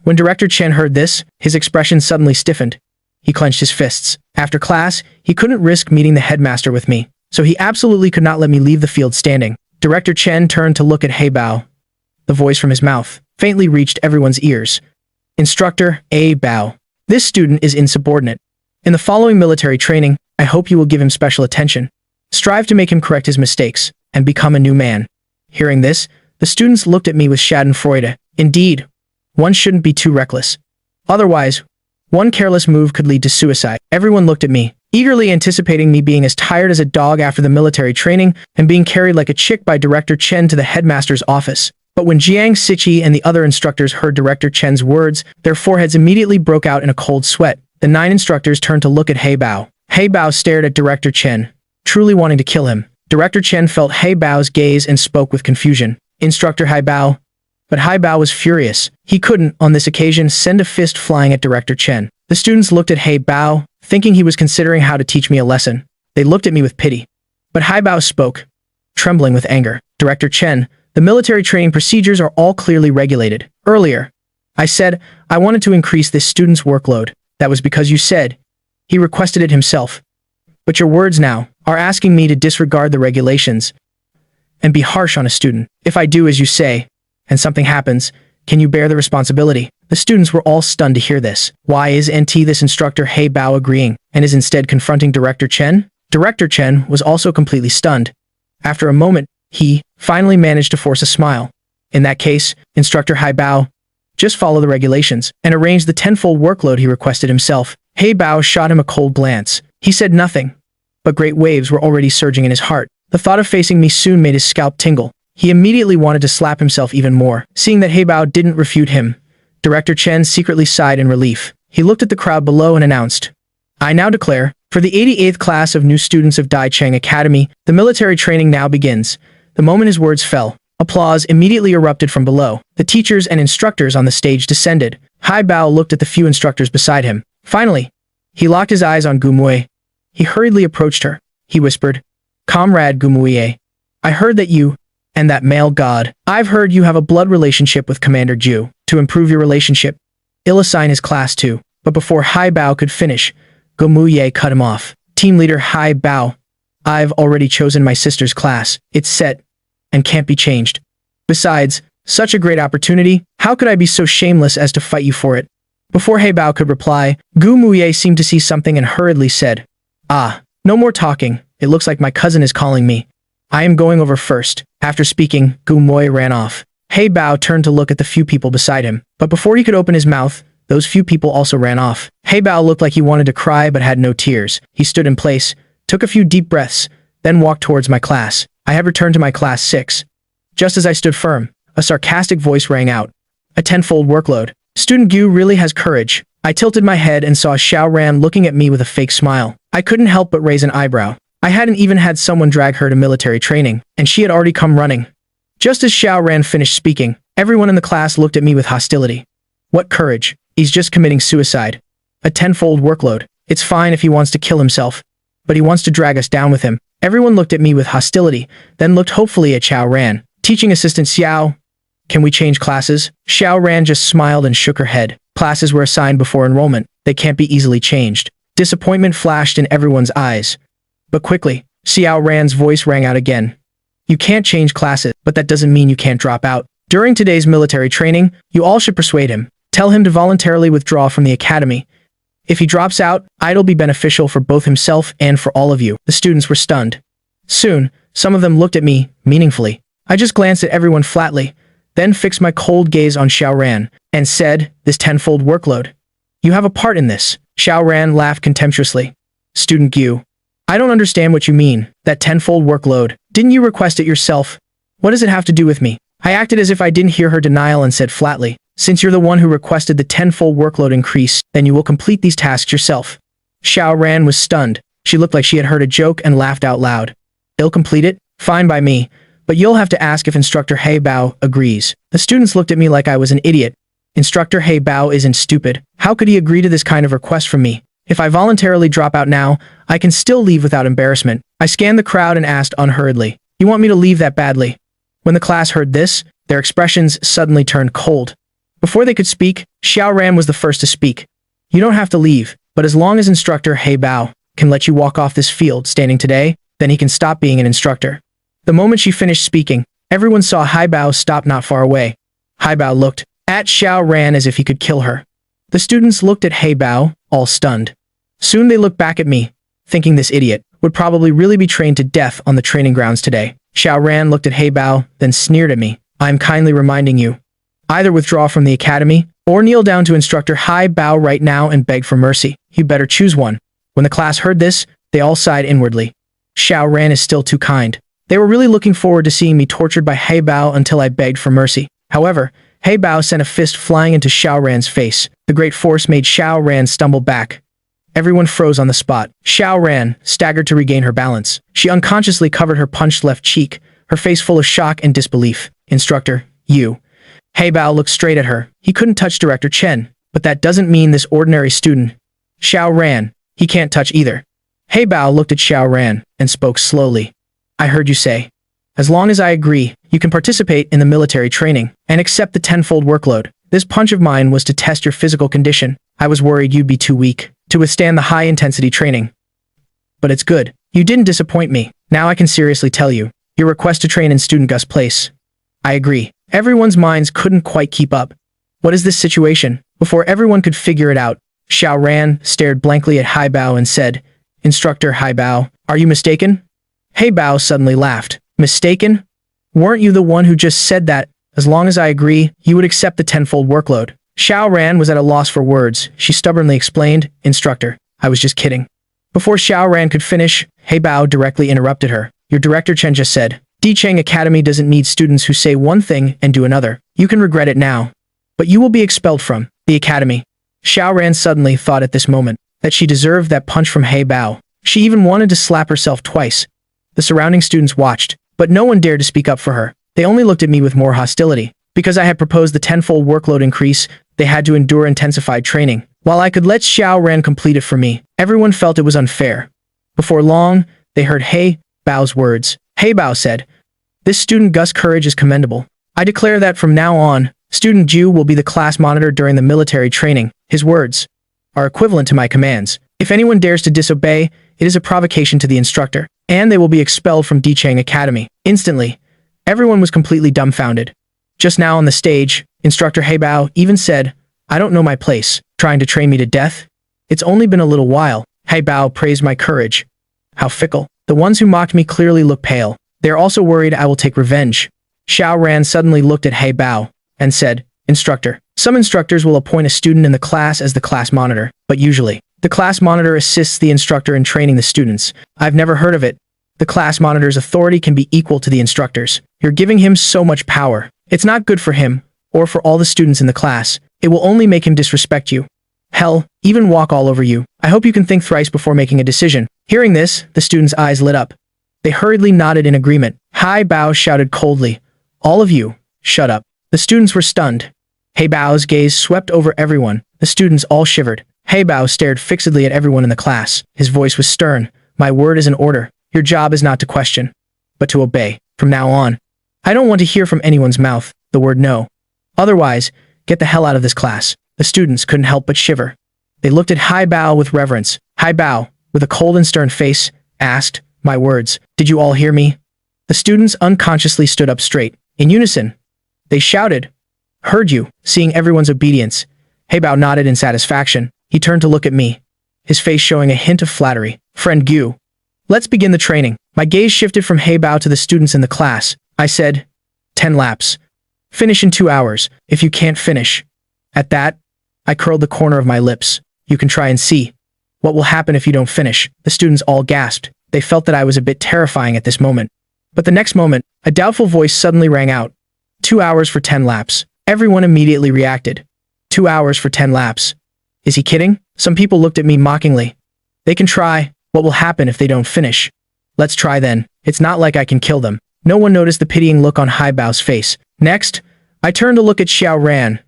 When Director Chen heard this, his expression suddenly stiffened. He clenched his fists. After class, he couldn't risk meeting the headmaster with me, so he absolutely could not let me leave the field standing. Director Chen turned to look at He Bao. The voice from his mouth faintly reached everyone's ears. Instructor A. Bao. This student is insubordinate. In the following military training, I hope you will give him special attention. Strive to make him correct his mistakes and become a new man. Hearing this, the students looked at me with schadenfreude. Indeed, one shouldn't be too reckless. Otherwise, one careless move could lead to suicide. Everyone looked at me, eagerly anticipating me being as tired as a dog after the military training and being carried like a chick by Director Chen to the headmaster's office. But when Jiang Siqi and the other instructors heard Director Chen's words, their foreheads immediately broke out in a cold sweat. The 9 instructors turned to look at He Bao. He Bao stared at Director Chen, truly wanting to kill him. Director Chen felt He Bao's gaze and spoke with confusion. Instructor He Bao. But He Bao was furious. He couldn't, on this occasion, send a fist flying at Director Chen. The students looked at He Bao, thinking he was considering how to teach me a lesson. They looked at me with pity. But He Bao spoke, trembling with anger. Director Chen, the military training procedures are all clearly regulated. Earlier, I said I wanted to increase this student's workload. That was because you said he requested it himself. But your words now are asking me to disregard the regulations and be harsh on a student. If I do as you say, and something happens, can you bear the responsibility? The students were all stunned to hear this. Why is this instructor He Bao agreeing, and is instead confronting Director Chen? Director Chen was also completely stunned. After a moment, he finally managed to force a smile. In that case, Instructor He Bao, just follow the regulations and arrange the tenfold workload he requested himself. He Bao shot him a cold glance. He said nothing, but great waves were already surging in his heart. The thought of facing me soon made his scalp tingle. He immediately wanted to slap himself even more. Seeing that He Bao didn't refute him, Director Chen secretly sighed in relief. He looked at the crowd below and announced, I now declare, for the 88th class of new students of Daicheng Academy, the military training now begins. The moment his words fell, applause immediately erupted from below. The teachers and instructors on the stage descended. He Bao looked at the few instructors beside him. Finally, he locked his eyes on Gumui. He hurriedly approached her. He whispered, Comrade Gumuye, I heard that you, and that male god, I've heard you have a blood relationship with Commander Ju. To improve your relationship, I'll assign his class to. But before He Bao could finish, Gumuye cut him off. Team leader He Bao, I've already chosen my sister's class. It's set and can't be changed. Besides, such a great opportunity, how could I be so shameless as to fight you for it? Before He Bao could reply, Gu Muye seemed to see something and hurriedly said, no more talking. It looks like my cousin is calling me. I am going over first. After speaking, Gu Muye ran off. He Bao turned to look at the few people beside him, but before he could open his mouth, those few people also ran off. He Bao looked like he wanted to cry but had no tears. He stood in place, took a few deep breaths, then walked towards my class. I have returned to my class 6. Just as I stood firm, a sarcastic voice rang out. A tenfold workload. Student Gu really has courage. I tilted my head and saw Xiao Ran looking at me with a fake smile. I couldn't help but raise an eyebrow. I hadn't even had someone drag her to military training, and she had already come running. Just as Xiao Ran finished speaking, everyone in the class looked at me with hostility. What courage? He's just committing suicide. A tenfold workload. It's fine if he wants to kill himself, but he wants to drag us down with him. Everyone looked at me with hostility, then looked hopefully at Xiao Ran. Teaching assistant Xiao, can we change classes? Xiao Ran just smiled and shook her head. Classes were assigned before enrollment. They can't be easily changed. Disappointment flashed in everyone's eyes. But quickly, Xiao Ran's voice rang out again. You can't change classes, but that doesn't mean you can't drop out. During today's military training, you all should persuade him. Tell him to voluntarily withdraw from the academy. If he drops out, it'll be beneficial for both himself and for all of you. The students were stunned. Soon, some of them looked at me, meaningfully. I just glanced at everyone flatly, then fixed my cold gaze on Xiao Ran, and said, this tenfold workload. You have a part in this. Xiao Ran laughed contemptuously. Student Gu, I don't understand what you mean, that tenfold workload. Didn't you request it yourself? What does it have to do with me? I acted as if I didn't hear her denial and said flatly, since you're the one who requested the tenfold workload increase, then you will complete these tasks yourself. Xiao Ran was stunned. She looked like she had heard a joke and laughed out loud. I'll complete it? Fine by me, but you'll have to ask if Instructor He Bao agrees. The students looked at me like I was an idiot. Instructor He Bao isn't stupid. How could he agree to this kind of request from me? If I voluntarily drop out now, I can still leave without embarrassment. I scanned the crowd and asked unhurriedly, you want me to leave that badly? When the class heard this, their expressions suddenly turned cold. Before they could speak, Xiao Ran was the first to speak. You don't have to leave, but as long as instructor He Bao can let you walk off this field standing today, then he can stop being an instructor. The moment she finished speaking, everyone saw He Bao stop not far away. He Bao looked at Xiao Ran as if he could kill her. The students looked at He Bao, all stunned. Soon they looked back at me, thinking this idiot would probably really be trained to death on the training grounds today. Xiao Ran looked at He Bao, then sneered at me. I am kindly reminding you. Either withdraw from the academy, or kneel down to instructor He Bao right now and beg for mercy. You better choose one. When the class heard this, they all sighed inwardly. Xiao Ran is still too kind. They were really looking forward to seeing me tortured by He Bao until I begged for mercy. However, He Bao sent a fist flying into Xiao Ran's face. The great force made Xiao Ran stumble back. Everyone froze on the spot. Xiao Ran staggered to regain her balance. She unconsciously covered her punched left cheek, her face full of shock and disbelief. Instructor, you. He Bao looked straight at her. He couldn't touch Director Chen, but that doesn't mean this ordinary student. Xiao Ran, he can't touch either. He Bao looked at Xiao Ran and spoke slowly. I heard you say, as long as I agree, you can participate in the military training and accept the tenfold workload. This punch of mine was to test your physical condition. I was worried you'd be too weak to withstand the high-intensity training. But it's good. You didn't disappoint me. Now I can seriously tell you, your request to train in Student Gus place. I agree. Everyone's minds couldn't quite keep up. What is this situation? Before everyone could figure it out, Xiao Ran stared blankly at He Bao and said, Instructor He Bao, are you mistaken? He Bao suddenly laughed. Mistaken? Weren't you the one who just said that, as long as I agree, you would accept the tenfold workload? Xiao Ran was at a loss for words. She stubbornly explained, Instructor, I was just kidding. Before Xiao Ran could finish, He Bao directly interrupted her. Your Director Chen just said, Dicheng Academy doesn't need students who say one thing and do another. You can regret it now. But you will be expelled from the academy. Xiao Ran suddenly thought at this moment that she deserved that punch from He Bao. She even wanted to slap herself twice. The surrounding students watched, but no one dared to speak up for her. They only looked at me with more hostility. Because I had proposed the tenfold workload increase, they had to endure intensified training. While I could let Xiao Ran complete it for me, everyone felt it was unfair. Before long, they heard He Bao's words. He Bao said, This student Gus' courage is commendable. I declare that from now on, Student Ju will be the class monitor during the military training. His words are equivalent to my commands. If anyone dares to disobey, it is a provocation to the instructor, and they will be expelled from Dicheng Academy. Instantly, everyone was completely dumbfounded. Just now on the stage, Instructor He Bao even said, I don't know my place, trying to train me to death? It's only been a little while. He Bao praised my courage. How fickle. The ones who mocked me clearly look pale. They are also worried I will take revenge. Xiao Ran suddenly looked at He Bao and said, Instructor, some instructors will appoint a student in the class as the class monitor, but usually, the class monitor assists the instructor in training the students. I've never heard of it. The class monitor's authority can be equal to the instructor's. You're giving him so much power. It's not good for him, or for all the students in the class. It will only make him disrespect you. Hell, even walk all over you. I hope you can think thrice before making a decision. Hearing this, the students' eyes lit up. They hurriedly nodded in agreement. He Bao shouted coldly, All of you, shut up. The students were stunned. He Bao's gaze swept over everyone. The students all shivered. He Bao stared fixedly at everyone in the class. His voice was stern. My word is an order. Your job is not to question, but to obey. From now on, I don't want to hear from anyone's mouth the word no. Otherwise, get the hell out of this class. The students couldn't help but shiver. They looked at He Bao with reverence. He Bao, with a cold and stern face, asked, My words, did you all hear me? The students unconsciously stood up straight. In unison, they shouted, Heard you. Seeing everyone's obedience, He Bao nodded in satisfaction. He turned to look at me, his face showing a hint of flattery. Friend Gu, let's begin the training. My gaze shifted from He Bao to the students in the class. I said, 10 laps. Finish in 2 hours, if you can't finish. At that, I curled the corner of my lips. You can try and see. What will happen if you don't finish? The students all gasped. They felt that I was a bit terrifying at this moment. But the next moment, a doubtful voice suddenly rang out. 2 hours for 10 laps. Everyone immediately reacted. 2 hours for 10 laps. Is he kidding? Some people looked at me mockingly. They can try. What will happen if they don't finish? Let's try then. It's not like I can kill them. No one noticed the pitying look on He Bao's face. Next, I turned to look at Xiao Ran.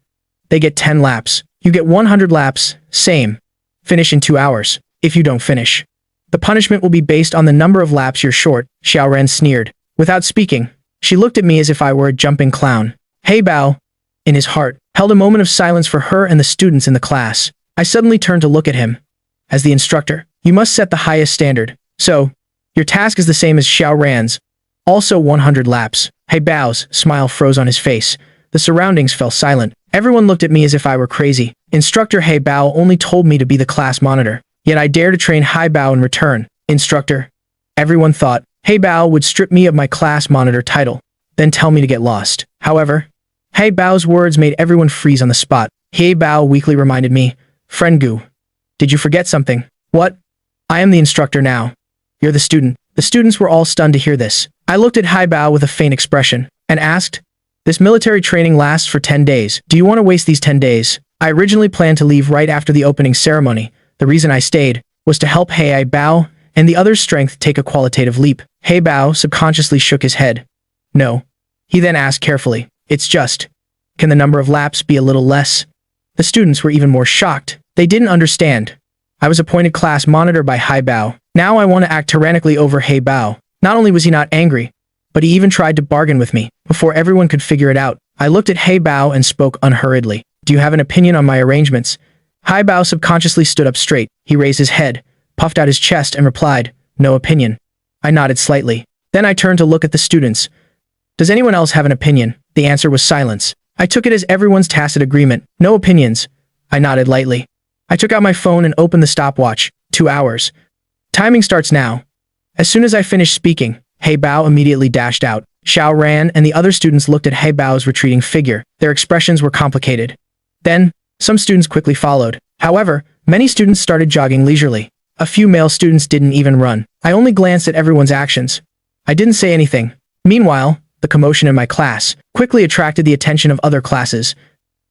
They get 10 laps. You get 100 laps. Same. Finish in 2 hours. If you don't finish, the punishment will be based on the number of laps you're short. Xiao Ran sneered. Without speaking, she looked at me as if I were a jumping clown. He Bao, in his heart, held a moment of silence for her and the students in the class. I suddenly turned to look at him. As the instructor, you must set the highest standard. So, your task is the same as Xiao Ran's. Also 100 laps. He Bao's smile froze on his face. The surroundings fell silent. Everyone looked at me as if I were crazy. Instructor He Bao only told me to be the class monitor. Yet I dare to train He Bao in return. Instructor. Everyone thought He Bao would strip me of my class monitor title, then tell me to get lost. However, He Bao's words made everyone freeze on the spot. He Bao weakly reminded me, Friend Gu, did you forget something? What? I am the instructor now. You're the student. The students were all stunned to hear this. I looked at He Bao with a faint expression and asked, this military training lasts for 10 days. Do you want to waste these 10 days? I originally planned to leave right after the opening ceremony. The reason I stayed was to help He Bao and the others' strength take a qualitative leap. He Bao subconsciously shook his head. No. He then asked carefully, it's just, can the number of laps be a little less? The students were even more shocked. They didn't understand. I was appointed class monitor by He Bao. Now I want to act tyrannically over He Bao. Not only was he not angry, but he even tried to bargain with me. Before everyone could figure it out, I looked at He Bao and spoke unhurriedly. Do you have an opinion on my arrangements? He Bao subconsciously stood up straight. He raised his head, puffed out his chest and replied, no opinion. I nodded slightly. Then I turned to look at the students. Does anyone else have an opinion? The answer was silence. I took it as everyone's tacit agreement. No opinions. I nodded lightly. I took out my phone and opened the stopwatch. 2 hours. Timing starts now. As soon as I finished speaking, He Bao immediately dashed out. Xiao Ran and the other students looked at He Bao's retreating figure. Their expressions were complicated. Then, some students quickly followed. However, many students started jogging leisurely. A few male students didn't even run. I only glanced at everyone's actions. I didn't say anything. Meanwhile, the commotion in my class quickly attracted the attention of other classes.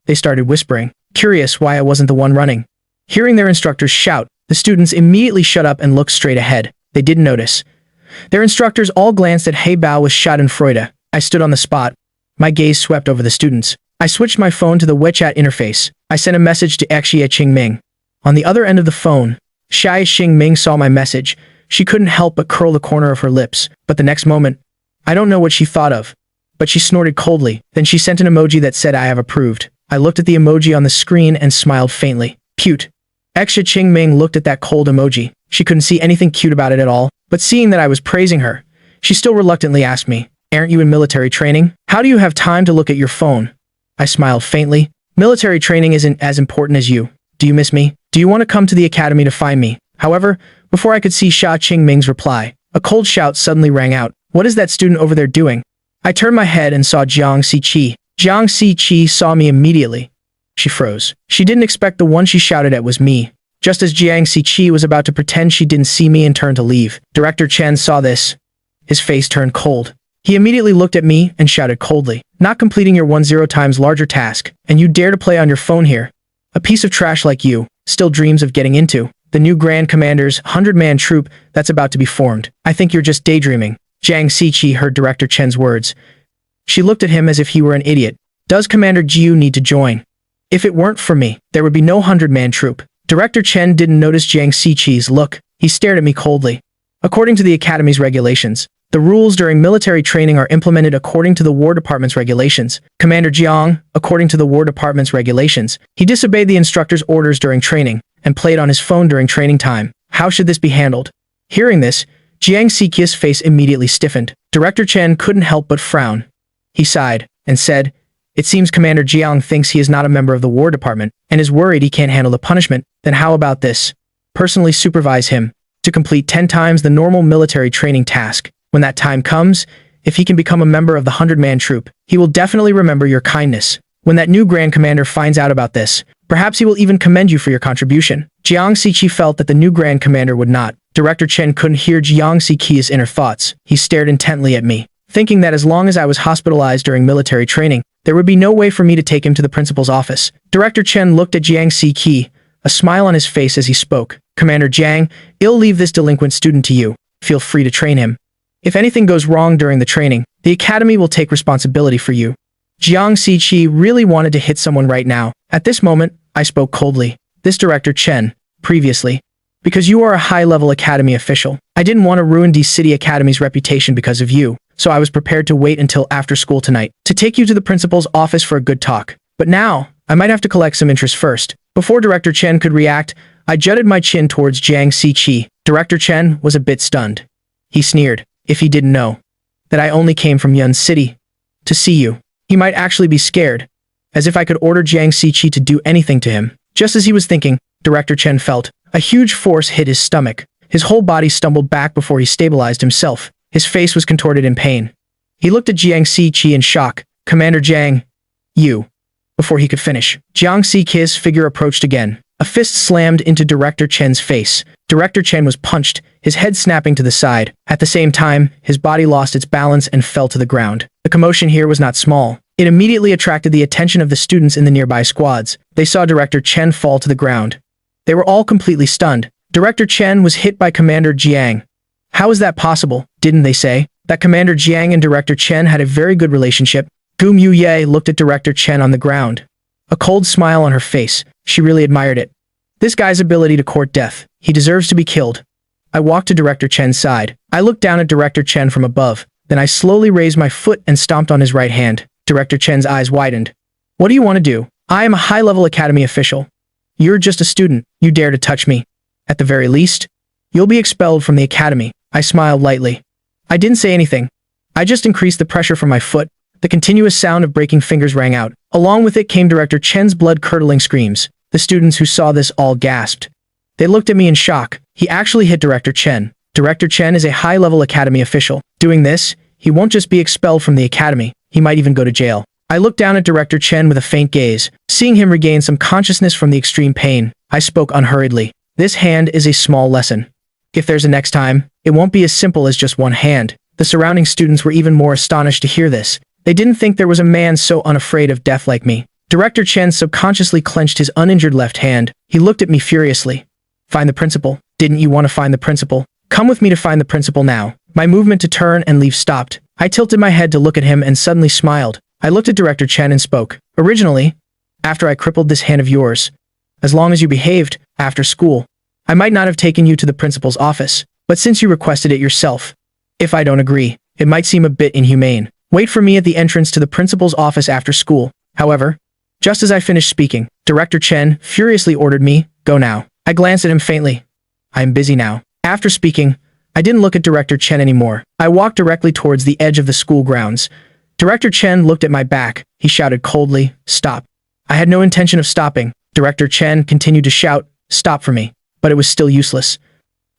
They started whispering, curious why I wasn't the one running. Hearing their instructors shout, the students immediately shut up and looked straight ahead. They didn't notice. Their instructors all glanced at He Bao with schadenfreude. I stood on the spot. My gaze swept over the students. I switched my phone to the WeChat interface. I sent a message to Xie Qingming. On the other end of the phone, Xie Qingming saw my message. She couldn't help but curl the corner of her lips. But the next moment, I don't know what she thought of, but she snorted coldly. Then she sent an emoji that said I have approved. I looked at the emoji on the screen and smiled faintly. Cute. Xie Qingming looked at that cold emoji. She couldn't see anything cute about it at all, but seeing that I was praising her, she still reluctantly asked me, aren't you in military training? How do you have time to look at your phone? I smiled faintly. Military training isn't as important as you. Do you miss me? Do you want to come to the academy to find me? However, before I could see Xia Qingming's reply, a cold shout suddenly rang out. What is that student over there doing? I turned my head and saw Jiang Siqi. Jiang Siqi saw me immediately. She froze. She didn't expect the one she shouted at was me. Just as Jiang Siqi was about to pretend she didn't see me and turned to leave, Director Chen saw this. His face turned cold. He immediately looked at me and shouted coldly, not completing your 10 times larger task, and you dare to play on your phone here. A piece of trash like you still dreams of getting into the new Grand Commander's 100-man troop that's about to be formed. I think you're just daydreaming. Jiang Siqi heard Director Chen's words. She looked at him as if he were an idiot. Does Commander Jiu need to join? If it weren't for me, there would be no 100-man troop. Director Chen didn't notice Jiang Siqi's look. He stared at me coldly. According to the Academy's regulations, the rules during military training are implemented according to the War Department's regulations. Commander Jiang, according to the War Department's regulations, he disobeyed the instructor's orders during training and played on his phone during training time. How should this be handled? Hearing this, Jiang Siqi's face immediately stiffened. Director Chen couldn't help but frown. He sighed and said, it seems Commander Jiang thinks he is not a member of the War Department and is worried he can't handle the punishment. Then how about this? Personally supervise him to complete 10 times the normal military training task. When that time comes, if he can become a member of the 100-man troop, he will definitely remember your kindness. When that new Grand Commander finds out about this, perhaps he will even commend you for your contribution. Jiang Siqi felt that the new Grand Commander would not. Director Chen couldn't hear Jiang Siqi's inner thoughts. He stared intently at me, thinking that as long as I was hospitalized during military training, there would be no way for me to take him to the principal's office. Director Chen looked at Jiang Siqi, a smile on his face as he spoke. Commander Jiang, I'll leave this delinquent student to you. Feel free to train him. If anything goes wrong during the training, the academy will take responsibility for you. Jiang Siqi really wanted to hit someone right now. At this moment, I spoke coldly. This Director Chen, previously, because you are a high-level academy official. I didn't want to ruin D City Academy's reputation because of you, so I was prepared to wait until after school tonight to take you to the principal's office for a good talk. But now, I might have to collect some interest first. Before Director Chen could react, I jutted my chin towards Jiang Ziqi. Director Chen was a bit stunned. He sneered. If he didn't know that I only came from Yun City to see you, he might actually be scared. As if I could order Jiang Ziqi to do anything to him. Just as he was thinking, Director Chen felt a huge force hit his stomach. His whole body stumbled back before he stabilized himself. His face was contorted in pain. He looked at Jiang Ziqi in shock. Commander Jiang, you. Before he could finish, Jiang Ziqi's figure approached again. A fist slammed into Director Chen's face. Director Chen was punched, his head snapping to the side. At the same time, his body lost its balance and fell to the ground. The commotion here was not small. It immediately attracted the attention of the students in the nearby squads. They saw Director Chen fall to the ground. They were all completely stunned. Director Chen was hit by Commander Jiang. How is that possible? Didn't they say that Commander Jiang and Director Chen had a very good relationship? Gu Muye looked at Director Chen on the ground. A cold smile on her face. She really admired it. This guy's ability to court death. He deserves to be killed. I walked to Director Chen's side. I looked down at Director Chen from above. Then I slowly raised my foot and stomped on his right hand. Director Chen's eyes widened. What do you want to do? I am a high-level academy official. You're just a student. You dare to touch me. At the very least, you'll be expelled from the academy. I smiled lightly. I didn't say anything. I just increased the pressure from my foot. The continuous sound of breaking fingers rang out. Along with it came Director Chen's blood-curdling screams. The students who saw this all gasped. They looked at me in shock. He actually hit Director Chen. Director Chen is a high-level academy official. Doing this, he won't just be expelled from the academy, he might even go to jail. I looked down at Director Chen with a faint gaze. Seeing him regain some consciousness from the extreme pain, I spoke unhurriedly. This hand is a small lesson. If there's a next time, it won't be as simple as just one hand. The surrounding students were even more astonished to hear this. They didn't think there was a man so unafraid of death like me. Director Chen subconsciously clenched his uninjured left hand. He looked at me furiously. Find the principal. Didn't you want to find the principal? Come with me to find the principal now. My movement to turn and leave stopped. I tilted my head to look at him and suddenly smiled. I looked at Director Chen and spoke. Originally, after I crippled this hand of yours, as long as you behaved, after school, I might not have taken you to the principal's office. But since you requested it yourself, if I don't agree, it might seem a bit inhumane. Wait for me at the entrance to the principal's office after school. However, just as I finished speaking, Director Chen furiously ordered me, go now. I glanced at him faintly. I am busy now. After speaking, I didn't look at Director Chen anymore. I walked directly towards the edge of the school grounds. Director Chen looked at my back. He shouted coldly, stop. I had no intention of stopping. Director Chen continued to shout, stop for me. But it was still useless.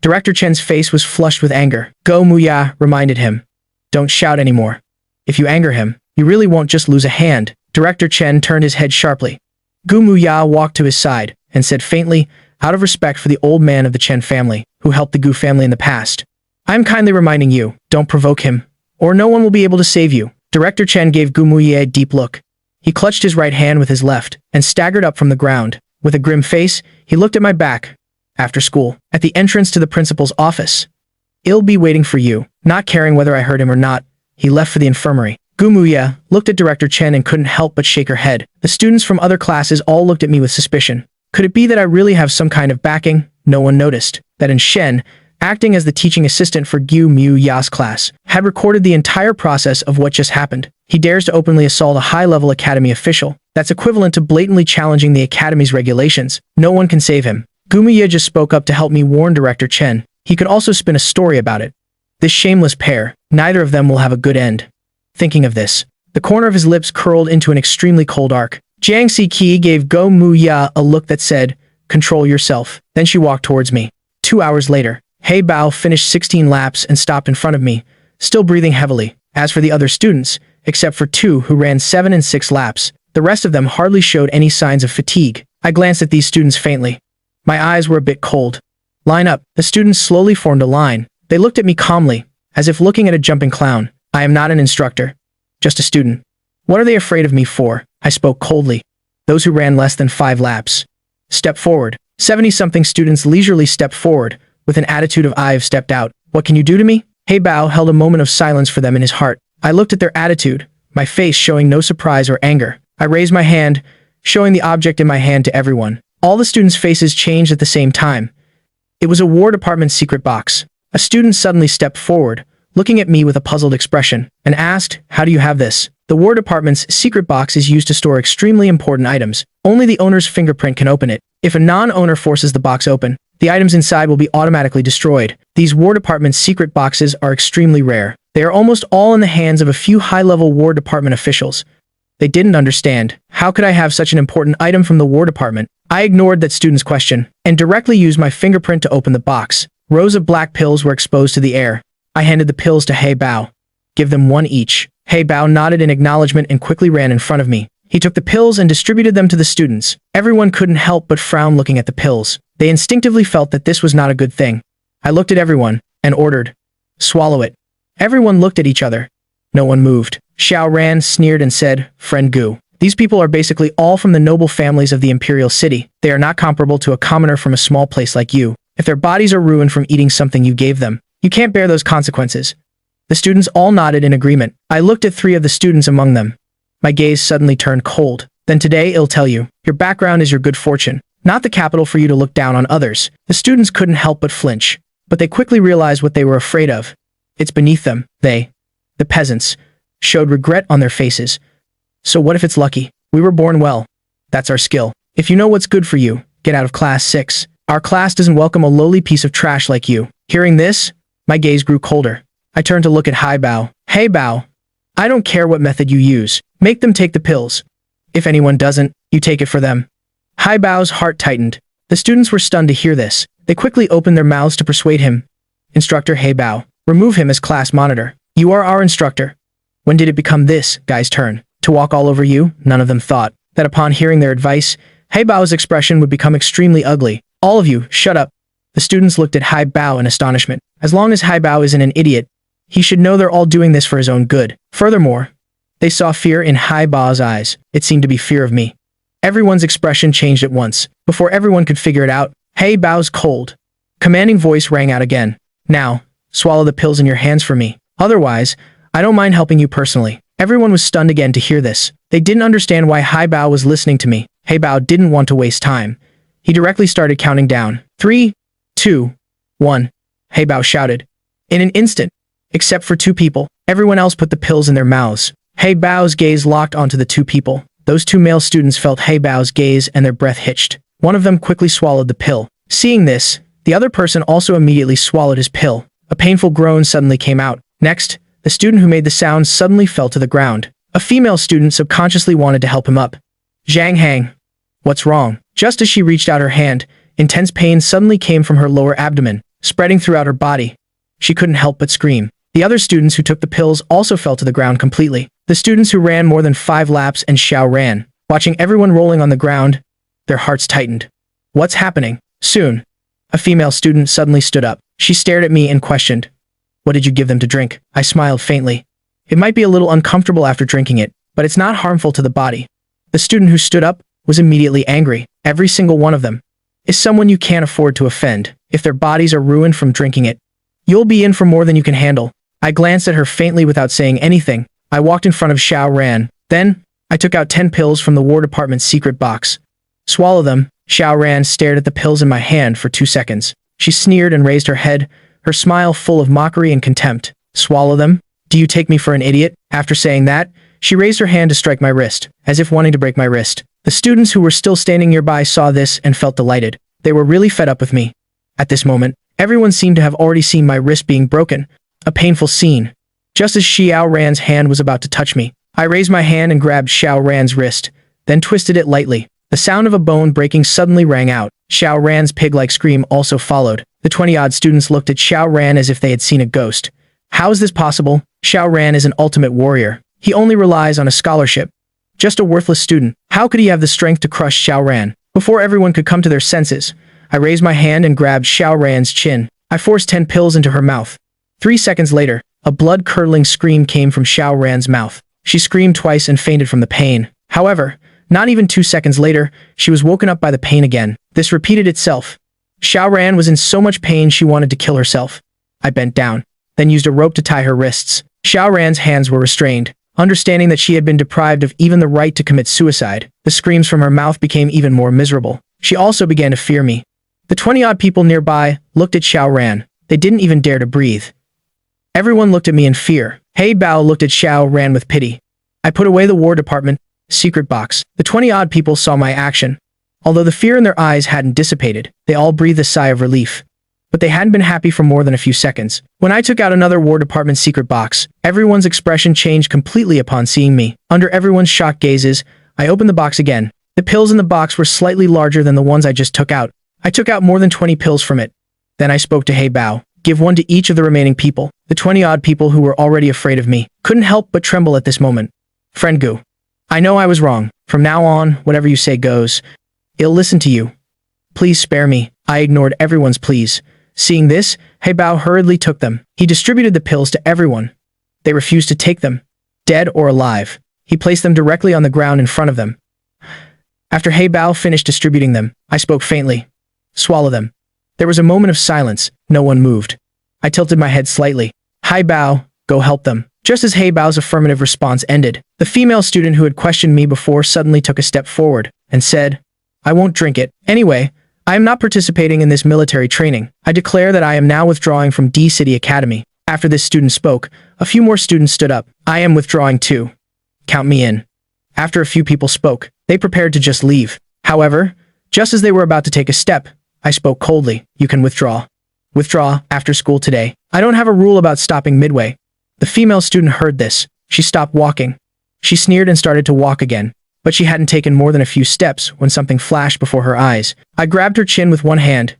Director Chen's face was flushed with anger. Go Muya reminded him. Don't shout anymore. If you anger him, you really won't just lose a hand. Director Chen turned his head sharply. Gu Muya walked to his side and said faintly, out of respect for the old man of the Chen family, who helped the Gu family in the past, I'm kindly reminding you, don't provoke him, or no one will be able to save you. Director Chen gave Gu Muya a deep look. He clutched his right hand with his left and staggered up from the ground. With a grim face, he looked at my back. After school, at the entrance to the principal's office. I'll be waiting for you. Not caring whether I heard him or not, he left for the infirmary. Gu Muya looked at Director Chen and couldn't help but shake her head. The students from other classes all looked at me with suspicion. Could it be that I really have some kind of backing? No one noticed that in Shen, acting as the teaching assistant for Gu Muya's class, had recorded the entire process of what just happened. He dares to openly assault a high-level academy official. That's equivalent to blatantly challenging the academy's regulations. No one can save him. Gu Muya just spoke up to help me warn Director Chen. He could also spin a story about it. This shameless pair, neither of them will have a good end. Thinking of this, the corner of his lips curled into an extremely cold arc. Jiang Ziqi gave Gu Muya a look that said, control yourself. Then she walked towards me. 2 hours later, He Bao finished 16 laps and stopped in front of me, still breathing heavily. As for the other students, except for 2 who ran 7 and 6 laps, the rest of them hardly showed any signs of fatigue. I glanced at these students faintly. My eyes were a bit cold. Line up. The students slowly formed a line. They looked at me calmly, as if looking at a jumping clown. I am not an instructor. Just a student. What are they afraid of me for? I spoke coldly. Those who ran less than 5 laps. Step forward. 70-something students leisurely stepped forward, with an attitude of I've stepped out. What can you do to me? He Bao held a moment of silence for them in his heart. I looked at their attitude, my face showing no surprise or anger. I raised my hand, showing the object in my hand to everyone. All the students' faces changed at the same time. It was a War Department secret box. A student suddenly stepped forward, looking at me with a puzzled expression, and asked, how do you have this? The War Department's secret box is used to store extremely important items. Only the owner's fingerprint can open it. If a non-owner forces the box open, the items inside will be automatically destroyed. These War Department secret boxes are extremely rare. They are almost all in the hands of a few high-level War Department officials. They didn't understand. How could I have such an important item from the War Department? I ignored that student's question and directly used my fingerprint to open the box. Rows of black pills were exposed to the air. I handed the pills to Hey Bao. Give them one each. Hey Bao nodded in acknowledgement and quickly ran in front of me. He took the pills and distributed them to the students. Everyone couldn't help but frown looking at the pills. They instinctively felt that this was not a good thing. I looked at everyone and ordered, "Swallow it." Everyone looked at each other. No one moved. Xiao Ran sneered and said, "Friend Gu, these people are basically all from the noble families of the imperial city. They are not comparable to a commoner from a small place like you. If their bodies are ruined from eating something you gave them, you can't bear those consequences." The students all nodded in agreement. I looked at 3 of the students among them. My gaze suddenly turned cold. Then today I'll tell you, your background is your good fortune, not the capital for you to look down on others. The students couldn't help but flinch, but they quickly realized what they were afraid of. It's beneath them. They, the peasants, showed regret on their faces. So what if it's lucky? We were born well. That's our skill. If you know what's good for you, get out of class 6. Our class doesn't welcome a lowly piece of trash like you. Hearing this, my gaze grew colder. I turned to look at Hai Bao. Hey Bao, I don't care what method you use. Make them take the pills. If anyone doesn't, you take it for them. Hai Bao's heart tightened. The students were stunned to hear this. They quickly opened their mouths to persuade him. Instructor Hey Bao, remove him as class monitor. You are our instructor. When did it become this guy's turn to walk all over you? None of them thought that upon hearing their advice, Hai Bao's expression would become extremely ugly. All of you, shut up. The students looked at Hai Bao in astonishment. As long as Hai Bao isn't an idiot, he should know they're all doing this for his own good. Furthermore, they saw fear in Hai Bao's eyes. It seemed to be fear of me. Everyone's expression changed at once. Before everyone could figure it out, Hai Bao's cold, commanding voice rang out again. Now, swallow the pills in your hands for me. Otherwise, I don't mind helping you personally. Everyone was stunned again to hear this. They didn't understand why Hai Bao was listening to me. Hai Bao didn't want to waste time. He directly started counting down. 3, 2, 1. Hai Bao shouted. In an instant, except for 2 people, everyone else put the pills in their mouths. Hai Bao's gaze locked onto the 2 people. Those 2 male students felt Hai Bao's gaze and their breath hitched. One of them quickly swallowed the pill. Seeing this, the other person also immediately swallowed his pill. A painful groan suddenly came out. Next, the student who made the sound suddenly fell to the ground. A female student subconsciously wanted to help him up. Zhang Hang. What's wrong? Just as she reached out her hand, intense pain suddenly came from her lower abdomen, spreading throughout her body. She couldn't help but scream. The other students who took the pills also fell to the ground completely. The students who ran more than 5 laps and Xiao ran, watching everyone rolling on the ground, their hearts tightened. What's happening? Soon, a female student suddenly stood up. She stared at me and questioned, "What did you give them to drink?" I smiled faintly. It might be a little uncomfortable after drinking it, but it's not harmful to the body. The student who stood up was immediately angry. Every single one of them is someone you can't afford to offend. If their bodies are ruined from drinking it, you'll be in for more than you can handle. I glanced at her faintly without saying anything. I walked in front of Xiao Ran. Then, I took out 10 pills from the War Department's secret box. Swallow them. Xiao Ran stared at the pills in my hand for 2 seconds. She sneered and raised her head, her smile full of mockery and contempt. Swallow them? Do you take me for an idiot? After saying that, she raised her hand to strike my wrist, as if wanting to break my wrist. The students who were still standing nearby saw this and felt delighted. They were really fed up with me. At this moment, everyone seemed to have already seen my wrist being broken. A painful scene. Just as Xiao Ran's hand was about to touch me, I raised my hand and grabbed Xiao Ran's wrist, then twisted it lightly. The sound of a bone breaking suddenly rang out. Xiao Ran's pig-like scream also followed. The 20-odd students looked at Xiao Ran as if they had seen a ghost. How is this possible? Xiao Ran is an ultimate warrior. He only relies on a scholarship. Just a worthless student. How could he have the strength to crush Xiao Ran? Before everyone could come to their senses, I raised my hand and grabbed Xiao Ran's chin. I forced 10 pills into her mouth. 3 seconds later, a blood-curdling scream came from Xiao Ran's mouth. She screamed twice and fainted from the pain. However, not even 2 seconds later, she was woken up by the pain again. This repeated itself. Xiao Ran was in so much pain she wanted to kill herself. I bent down, then used a rope to tie her wrists. Xiao Ran's hands were restrained. Understanding that she had been deprived of even the right to commit suicide, the screams from her mouth became even more miserable. She also began to fear me. The 20-odd people nearby looked at Xiao Ran. They didn't even dare to breathe. Everyone looked at me in fear. Hey Bao looked at Xiao Ran with pity. I put away the War Department secret box. The 20-odd people saw my action. Although the fear in their eyes hadn't dissipated, they all breathed a sigh of relief. But they hadn't been happy for more than a few seconds. When I took out another War Department secret box, everyone's expression changed completely upon seeing me. Under everyone's shocked gazes, I opened the box again. The pills in the box were slightly larger than the ones I just took out. I took out more than 20 pills from it. Then I spoke to Hey Bao. Give one to each of the remaining people. The 20-odd people who were already afraid of me couldn't help but tremble at this moment. Friend Gu, I know I was wrong. From now on, whatever you say goes. I'll listen to you. Please spare me. I ignored everyone's pleas. Seeing this, Hey Bao hurriedly took them. He distributed the pills to everyone. They refused to take them. Dead or alive. He placed them directly on the ground in front of them. After Hey Bao finished distributing them, I spoke faintly. Swallow them. There was a moment of silence. No one moved. I tilted my head slightly. Hey Bao, go help them. Just as Hey Bao's affirmative response ended, the female student who had questioned me before suddenly took a step forward and said, I won't drink it. Anyway, I am not participating in this military training. I declare that I am now withdrawing from D City Academy. After this student spoke, a few more students stood up. I am withdrawing too. Count me in. After a few people spoke, they prepared to just leave. However, just as they were about to take a step, I spoke coldly. You can withdraw. Withdraw after school today. I don't have a rule about stopping midway. The female student heard this. She stopped walking. She sneered and started to walk again. But she hadn't taken more than a few steps when something flashed before her eyes. I grabbed her chin with one hand.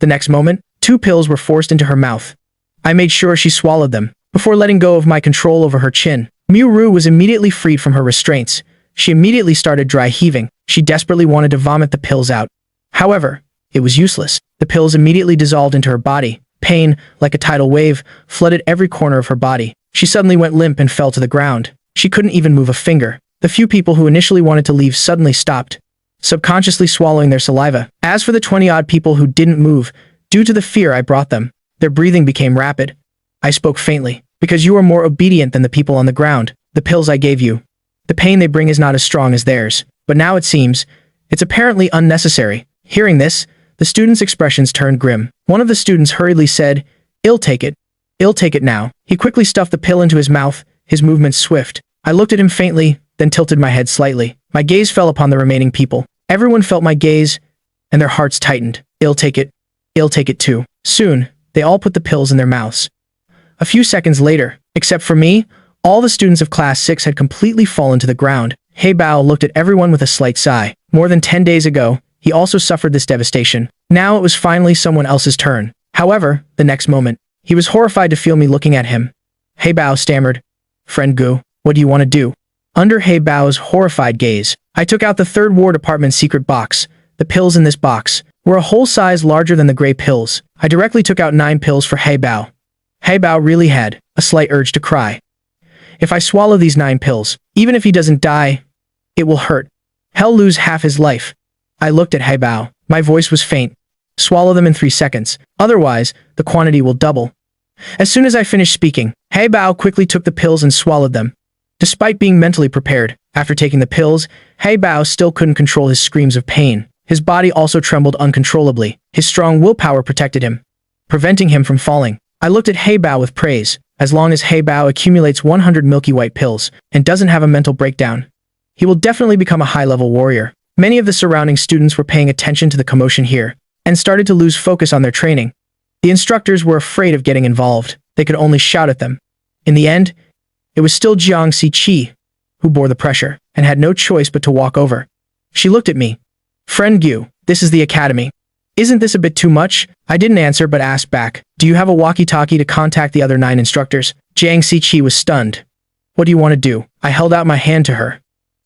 The next moment, 2 pills were forced into her mouth. I made sure she swallowed them, before letting go of my control over her chin. Miu Ru was immediately freed from her restraints. She immediately started dry heaving. She desperately wanted to vomit the pills out. However, it was useless. The pills immediately dissolved into her body. Pain, like a tidal wave, flooded every corner of her body. She suddenly went limp and fell to the ground. She couldn't even move a finger. The few people who initially wanted to leave suddenly stopped, subconsciously swallowing their saliva. As for the 20-odd people who didn't move, due to the fear I brought them, their breathing became rapid. I spoke faintly. Because you are more obedient than the people on the ground, the pills I gave you. The pain they bring is not as strong as theirs, but now it seems, it's apparently unnecessary. Hearing this, the students' expressions turned grim. One of the students hurriedly said, I'll take it. I'll take it now. He quickly stuffed the pill into his mouth, his movements swift. I looked at him faintly, then tilted my head slightly. My gaze fell upon the remaining people. Everyone felt my gaze, and their hearts tightened. I'll take it. I'll take it too. Soon, they all put the pills in their mouths. A few seconds later, except for me, all the students of Class 6 had completely fallen to the ground. Hey Bao looked at everyone with a slight sigh. More than 10 days ago, he also suffered this devastation. Now it was finally someone else's turn. However, the next moment, he was horrified to feel me looking at him. Hey Bao stammered, Friend Gu, what do you want to do? Under Hey Bao's horrified gaze, I took out the 3rd War Department secret box. The pills in this box were a whole size larger than the gray pills. I directly took out 9 pills for Hey Bao. Hey Bao really had a slight urge to cry. If I swallow these 9 pills, even if he doesn't die, it will hurt. He'll lose half his life. I looked at Hey Bao. My voice was faint. Swallow them in 3 seconds. Otherwise, the quantity will double. As soon as I finished speaking, Hey Bao quickly took the pills and swallowed them. Despite being mentally prepared, after taking the pills, Hey Bao still couldn't control his screams of pain. His body also trembled uncontrollably. His strong willpower protected him, preventing him from falling. I looked at Hey Bao with praise. As long as Hey Bao accumulates 100 milky white pills and doesn't have a mental breakdown, he will definitely become a high-level warrior. Many of the surrounding students were paying attention to the commotion here and started to lose focus on their training. The instructors were afraid of getting involved. They could only shout at them. In the end, it was still Jiang Siqi who bore the pressure and had no choice but to walk over. She looked at me. Friend Gu, this is the academy. Isn't this a bit too much? I didn't answer but asked back. Do you have a walkie-talkie to contact the other 9 instructors? Jiang Siqi was stunned. What do you want to do? I held out my hand to her.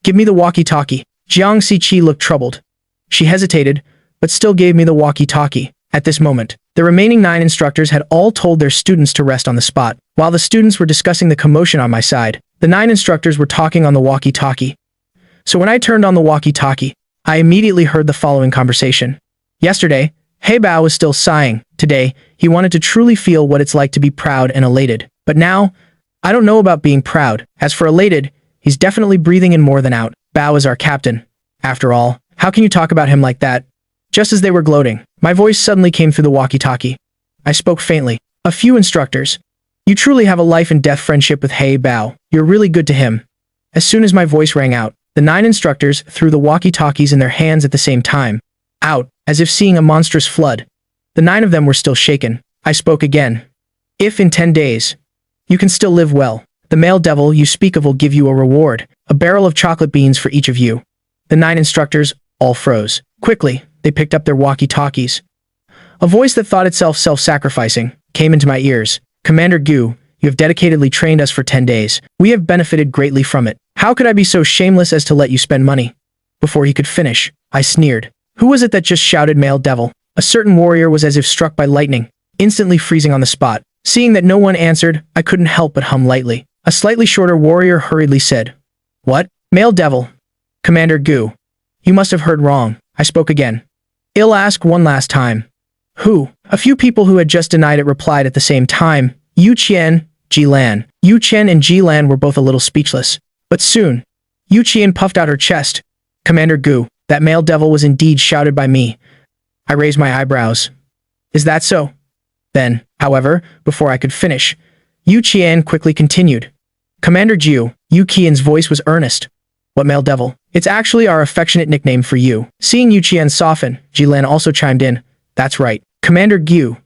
Give me the walkie-talkie. Jiang Siqi looked troubled. She hesitated, but still gave me the walkie-talkie. At this moment, the remaining 9 instructors had all told their students to rest on the spot. While the students were discussing the commotion on my side, the 9 instructors were talking on the walkie-talkie. So when I turned on the walkie-talkie, I immediately heard the following conversation. Yesterday, Hey Bao was still sighing. Today, he wanted to truly feel what it's like to be proud and elated. But now, I don't know about being proud. As for elated, he's definitely breathing in more than out. Bao is our captain. After all, how can you talk about him like that? Just as they were gloating, my voice suddenly came through the walkie-talkie. I spoke faintly. A few instructors. You truly have a life and death friendship with Hey Bao. You're really good to him. As soon as my voice rang out, the 9 instructors threw the walkie-talkies in their hands at the same time. Out, as if seeing a monstrous flood. The 9 of them were still shaken. I spoke again. If in 10 days, you can still live well, the male devil you speak of will give you a reward, a barrel of chocolate beans for each of you. The 9 instructors all froze. Quickly, they picked up their walkie-talkies. A voice that thought itself self-sacrificing came into my ears. Commander Gu, you have dedicatedly trained us for 10 days. We have benefited greatly from it. How could I be so shameless as to let you spend money? Before he could finish, I sneered. Who was it that just shouted male devil? A certain warrior was as if struck by lightning, instantly freezing on the spot. Seeing that no one answered, I couldn't help but hum lightly. A slightly shorter warrior hurriedly said, What? Male devil? Commander Gu. You must have heard wrong. I spoke again. I'll ask one last time. Who? A few people who had just denied it replied at the same time. Yu Qian, Ji Lan. Yu Qian and Ji Lan were both a little speechless. But soon, Yu Qian puffed out her chest. Commander Gu, that male devil was indeed shouted by me. I raised my eyebrows. Is that so? Then, however, before I could finish, Yu Qian quickly continued. Commander Jiu, Yu Qian's voice was earnest. What male devil? It's actually our affectionate nickname for you. Seeing Yu Qian soften, Ji Lan also chimed in. That's right. Commander Gu.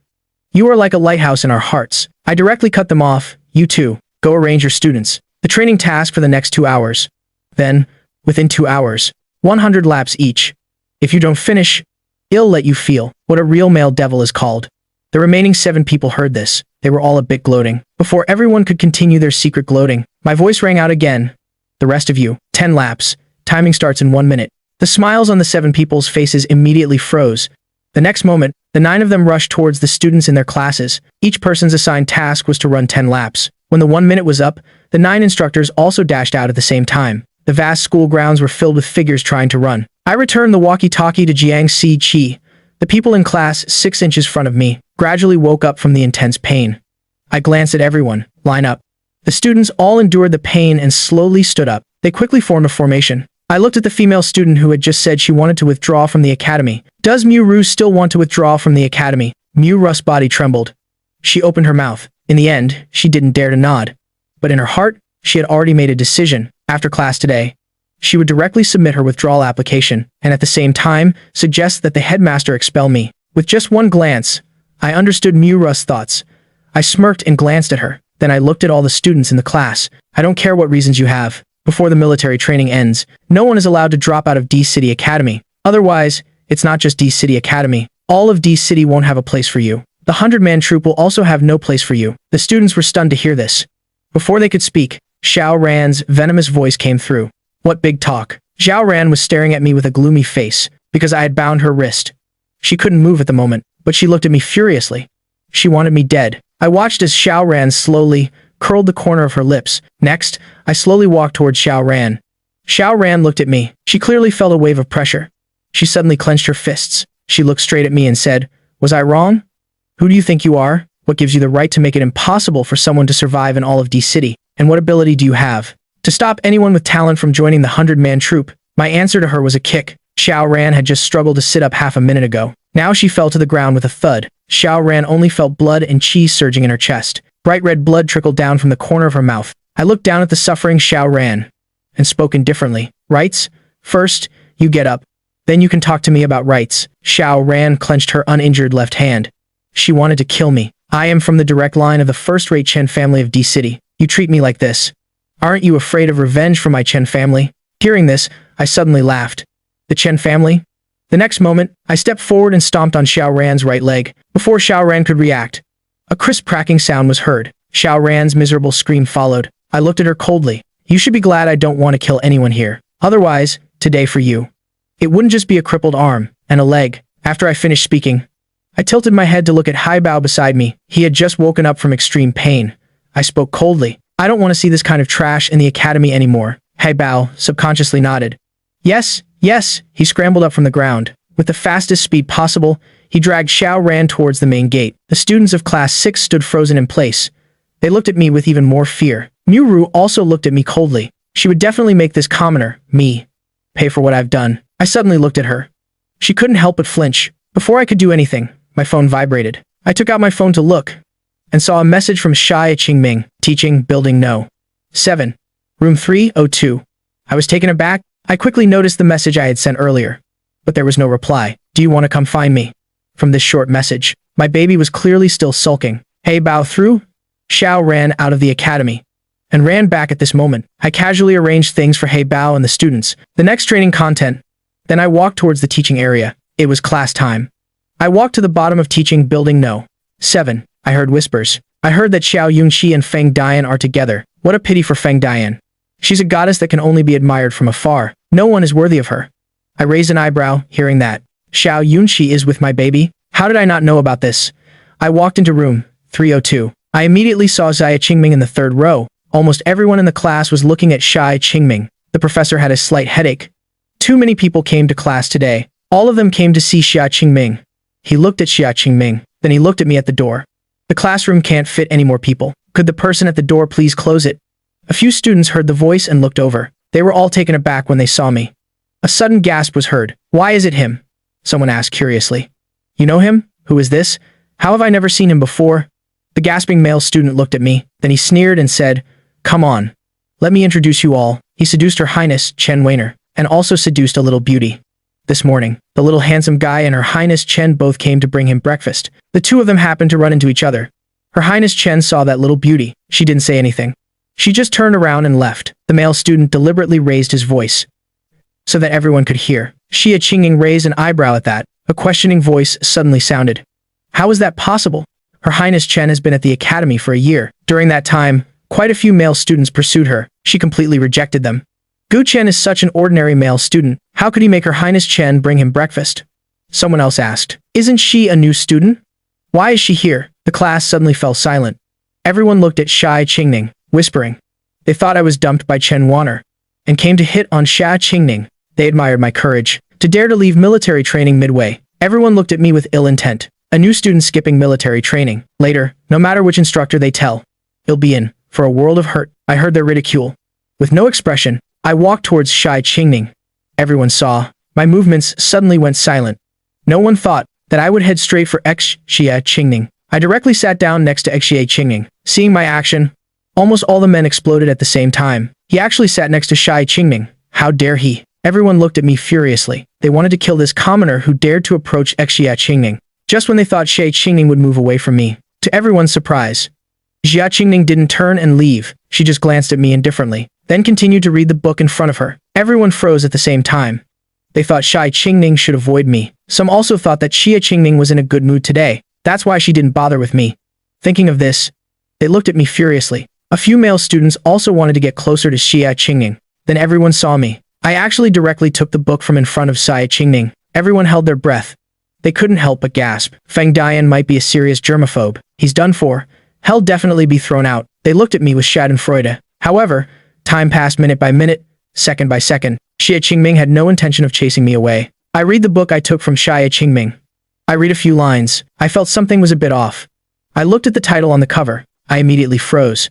You are like a lighthouse in our hearts. I directly cut them off. You too. Go arrange your students. The training task for the next 2 hours. Then, within 2 hours, 100 laps each. If you don't finish, I'll let you feel what a real male devil is called. The remaining 7 people heard this. They were all a bit gloating. Before everyone could continue their secret gloating, my voice rang out again. The rest of you, 10 laps. Timing starts in 1 minute. The smiles on the 7 people's faces immediately froze. The next moment, the 9 of them rushed towards the students in their classes. Each person's assigned task was to run 10 laps. When the 1 minute was up, the 9 instructors also dashed out at the same time. The vast school grounds were filled with figures trying to run. I returned the walkie-talkie to Jiang Si Chi. The people in class 6 inches front of me gradually woke up from the intense pain. I glanced at everyone. Line up. The students all endured the pain and slowly stood up. They quickly formed a formation. I looked at the female student who had just said she wanted to withdraw from the academy. Does Mu Ru still want to withdraw from the academy? Mu Ru's body trembled. She opened her mouth. In the end, she didn't dare to nod. But in her heart, she had already made a decision. After class today, she would directly submit her withdrawal application, and at the same time, suggest that the headmaster expel me. With just one glance, I understood Mu Ru's thoughts. I smirked and glanced at her. Then I looked at all the students in the class. I don't care what reasons you have. Before the military training ends, no one is allowed to drop out of D City Academy. Otherwise, it's not just D City Academy. All of D City won't have a place for you. The 100-man troop will also have no place for you. The students were stunned to hear this. Before they could speak, Xiao Ran's venomous voice came through. What big talk. Xiao Ran was staring at me with a gloomy face, because I had bound her wrist. She couldn't move at the moment, but she looked at me furiously. She wanted me dead. I watched as Xiao Ran slowly curled the corner of her lips. Next, I slowly walked towards Xiao Ran. Xiao Ran looked at me. She clearly felt a wave of pressure. She suddenly clenched her fists. She looked straight at me and said, Was I wrong? Who do you think you are? What gives you the right to make it impossible for someone to survive in all of D City? And what ability do you have to stop anyone with talent from joining the 100-man troop? My answer to her was a kick. Xiao Ran had just struggled to sit up half a minute ago. Now she fell to the ground with a thud. Xiao Ran only felt blood and chi surging in her chest. Bright red blood trickled down from the corner of her mouth. I looked down at the suffering Xiao Ran and spoke indifferently. Rights? First, you get up. Then you can talk to me about rights. Xiao Ran clenched her uninjured left hand. She wanted to kill me. I am from the direct line of the first-rate Chen family of D City. You treat me like this. Aren't you afraid of revenge from my Chen family? Hearing this, I suddenly laughed. The Chen family? The next moment, I stepped forward and stomped on Xiao Ran's right leg. Before Xiao Ran could react, a crisp cracking sound was heard. Xiao Ran's miserable scream followed. I looked at her coldly. You should be glad I don't want to kill anyone here. Otherwise, today for you, it wouldn't just be a crippled arm and a leg. After I finished speaking, I tilted my head to look at Hai Bao beside me. He had just woken up from extreme pain. I spoke coldly. I don't want to see this kind of trash in the academy anymore. Hai Bao subconsciously nodded. Yes, yes, he scrambled up from the ground. With the fastest speed possible, he dragged Xiao Ran towards the main gate. The students of Class 6 stood frozen in place. They looked at me with even more fear. Mu Ru also looked at me coldly. She would definitely make this commoner, me, pay for what I've done. I suddenly looked at her. She couldn't help but flinch. Before I could do anything, my phone vibrated. I took out my phone to look, and saw a message from Shai Qingming, teaching, building no. 7. Room 302. I was taken aback. I quickly noticed the message I had sent earlier. But there was no reply. Do you want to come find me? From this short message, my baby was clearly still sulking. Hey, bow through? Xiao ran out of the academy and ran back at this moment. I casually arranged things for Hey Bao and the students. The next training content. Then I walked towards the teaching area. It was class time. I walked to the bottom of teaching building No. 7. I heard whispers. I heard that Xiao Yunxi and Feng Dian are together. What a pity for Feng Dian. She's a goddess that can only be admired from afar. No one is worthy of her. I raised an eyebrow, hearing that. Xiao Yunxi is with my baby? How did I not know about this? I walked into room 302. I immediately saw Xia Qingming in the third row. Almost everyone in the class was looking at Xia Qingming. The professor had a slight headache. Too many people came to class today. All of them came to see Xia Qingming. He looked at Xia Qingming, then he looked at me at the door. The classroom can't fit any more people. Could the person at the door please close it? A few students heard the voice and looked over. They were all taken aback when they saw me. A sudden gasp was heard. Why is it him? Someone asked curiously. You know him? Who is this? How have I never seen him before? The gasping male student looked at me, then he sneered and said, Come on. Let me introduce you all. He seduced Her Highness Chen Weiner, and also seduced a little beauty. This morning, the little handsome guy and Her Highness Chen both came to bring him breakfast. The two of them happened to run into each other. Her Highness Chen saw that little beauty. She didn't say anything. She just turned around and left. The male student deliberately raised his voice so that everyone could hear. Xia Qingming raised an eyebrow at that. A questioning voice suddenly sounded. How is that possible? Her Highness Chen has been at the academy for a year. During that time, quite a few male students pursued her. She completely rejected them. Gu Chen is such an ordinary male student. How could he make Her Highness Chen bring him breakfast? Someone else asked. Isn't she a new student? Why is she here? The class suddenly fell silent. Everyone looked at Xia Qingming, whispering. They thought I was dumped by Chen Wanner and came to hit on Xia Qingming. They admired my courage to dare to leave military training midway. Everyone looked at me with ill intent. A new student skipping military training. Later, no matter which instructor they tell, it'll be in for a world of hurt. I heard their ridicule. With no expression, I walked towards Xia Qingming. Everyone saw. My movements suddenly went silent. No one thought that I would head straight for Xia Qingming. I directly sat down next to Xia Qingming. Seeing my action, almost all the men exploded at the same time. He actually sat next to Xia Qingming. How dare he? Everyone looked at me furiously. They wanted to kill this commoner who dared to approach Xia Qingming. Just when they thought Xia Qingming would move away from me, to everyone's surprise, Xia Qingming didn't turn and leave. She just glanced at me indifferently, then continued to read the book in front of her. Everyone froze at the same time. They thought Xia Qingming should avoid me. Some also thought that Xia Qingming was in a good mood today. That's why she didn't bother with me. Thinking of this, they looked at me furiously. A few male students also wanted to get closer to Xia Qingming. Then everyone saw me. I actually directly took the book from in front of Xia Qingming. Everyone held their breath. They couldn't help but gasp. Feng Dian might be a serious germaphobe. He's done for. He'll definitely be thrown out. They looked at me with schadenfreude. However, time passed minute by minute, second by second. Xia Qingming had no intention of chasing me away. I read the book I took from Xia Qingming. I read a few lines. I felt something was a bit off. I looked at the title on the cover. I immediately froze.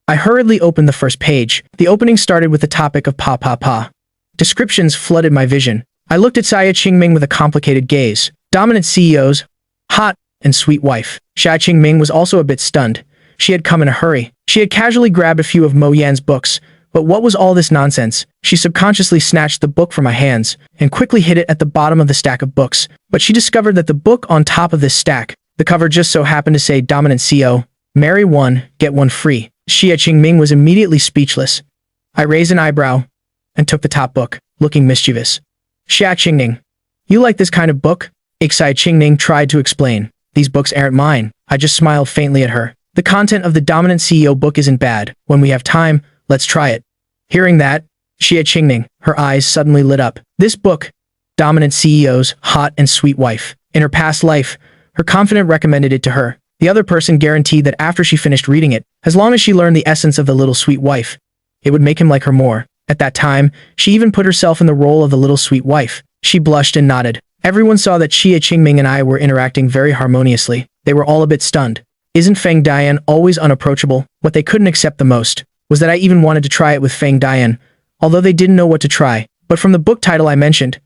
I hurriedly opened the first page. The opening started with the topic of pa pa pa. Descriptions flooded my vision. I looked at Xia Qingming with a complicated gaze. Dominant CEOs, hot and sweet wife. Xia Qingming was also a bit stunned. She had come in a hurry. She had casually grabbed a few of Mo Yan's books. But what was all this nonsense? She subconsciously snatched the book from my hands and quickly hid it at the bottom of the stack of books. But she discovered that the book on top of this stack, the cover just so happened to say Dominant CEO, marry one, get one free. Xia Qingming was immediately speechless. I raised an eyebrow and took the top book, looking mischievous. Xia Qingming, you like this kind of book? Xia Qingming tried to explain. These books aren't mine. I just smiled faintly at her. The content of the Dominant CEO book isn't bad. When we have time, let's try it. Hearing that, Xia Qingming, her eyes suddenly lit up. This book, Dominant CEO's hot and sweet wife. In her past life, her confidant recommended it to her. The other person guaranteed that after she finished reading it, as long as she learned the essence of the little sweet wife, it would make him like her more. At that time, she even put herself in the role of the little sweet wife. She blushed and nodded. Everyone saw that Xia Qingming and I were interacting very harmoniously. They were all a bit stunned. Isn't Feng Dian always unapproachable? What they couldn't accept the most was that I even wanted to try it with Feng Dian, although they didn't know what to try. But from the book title I mentioned,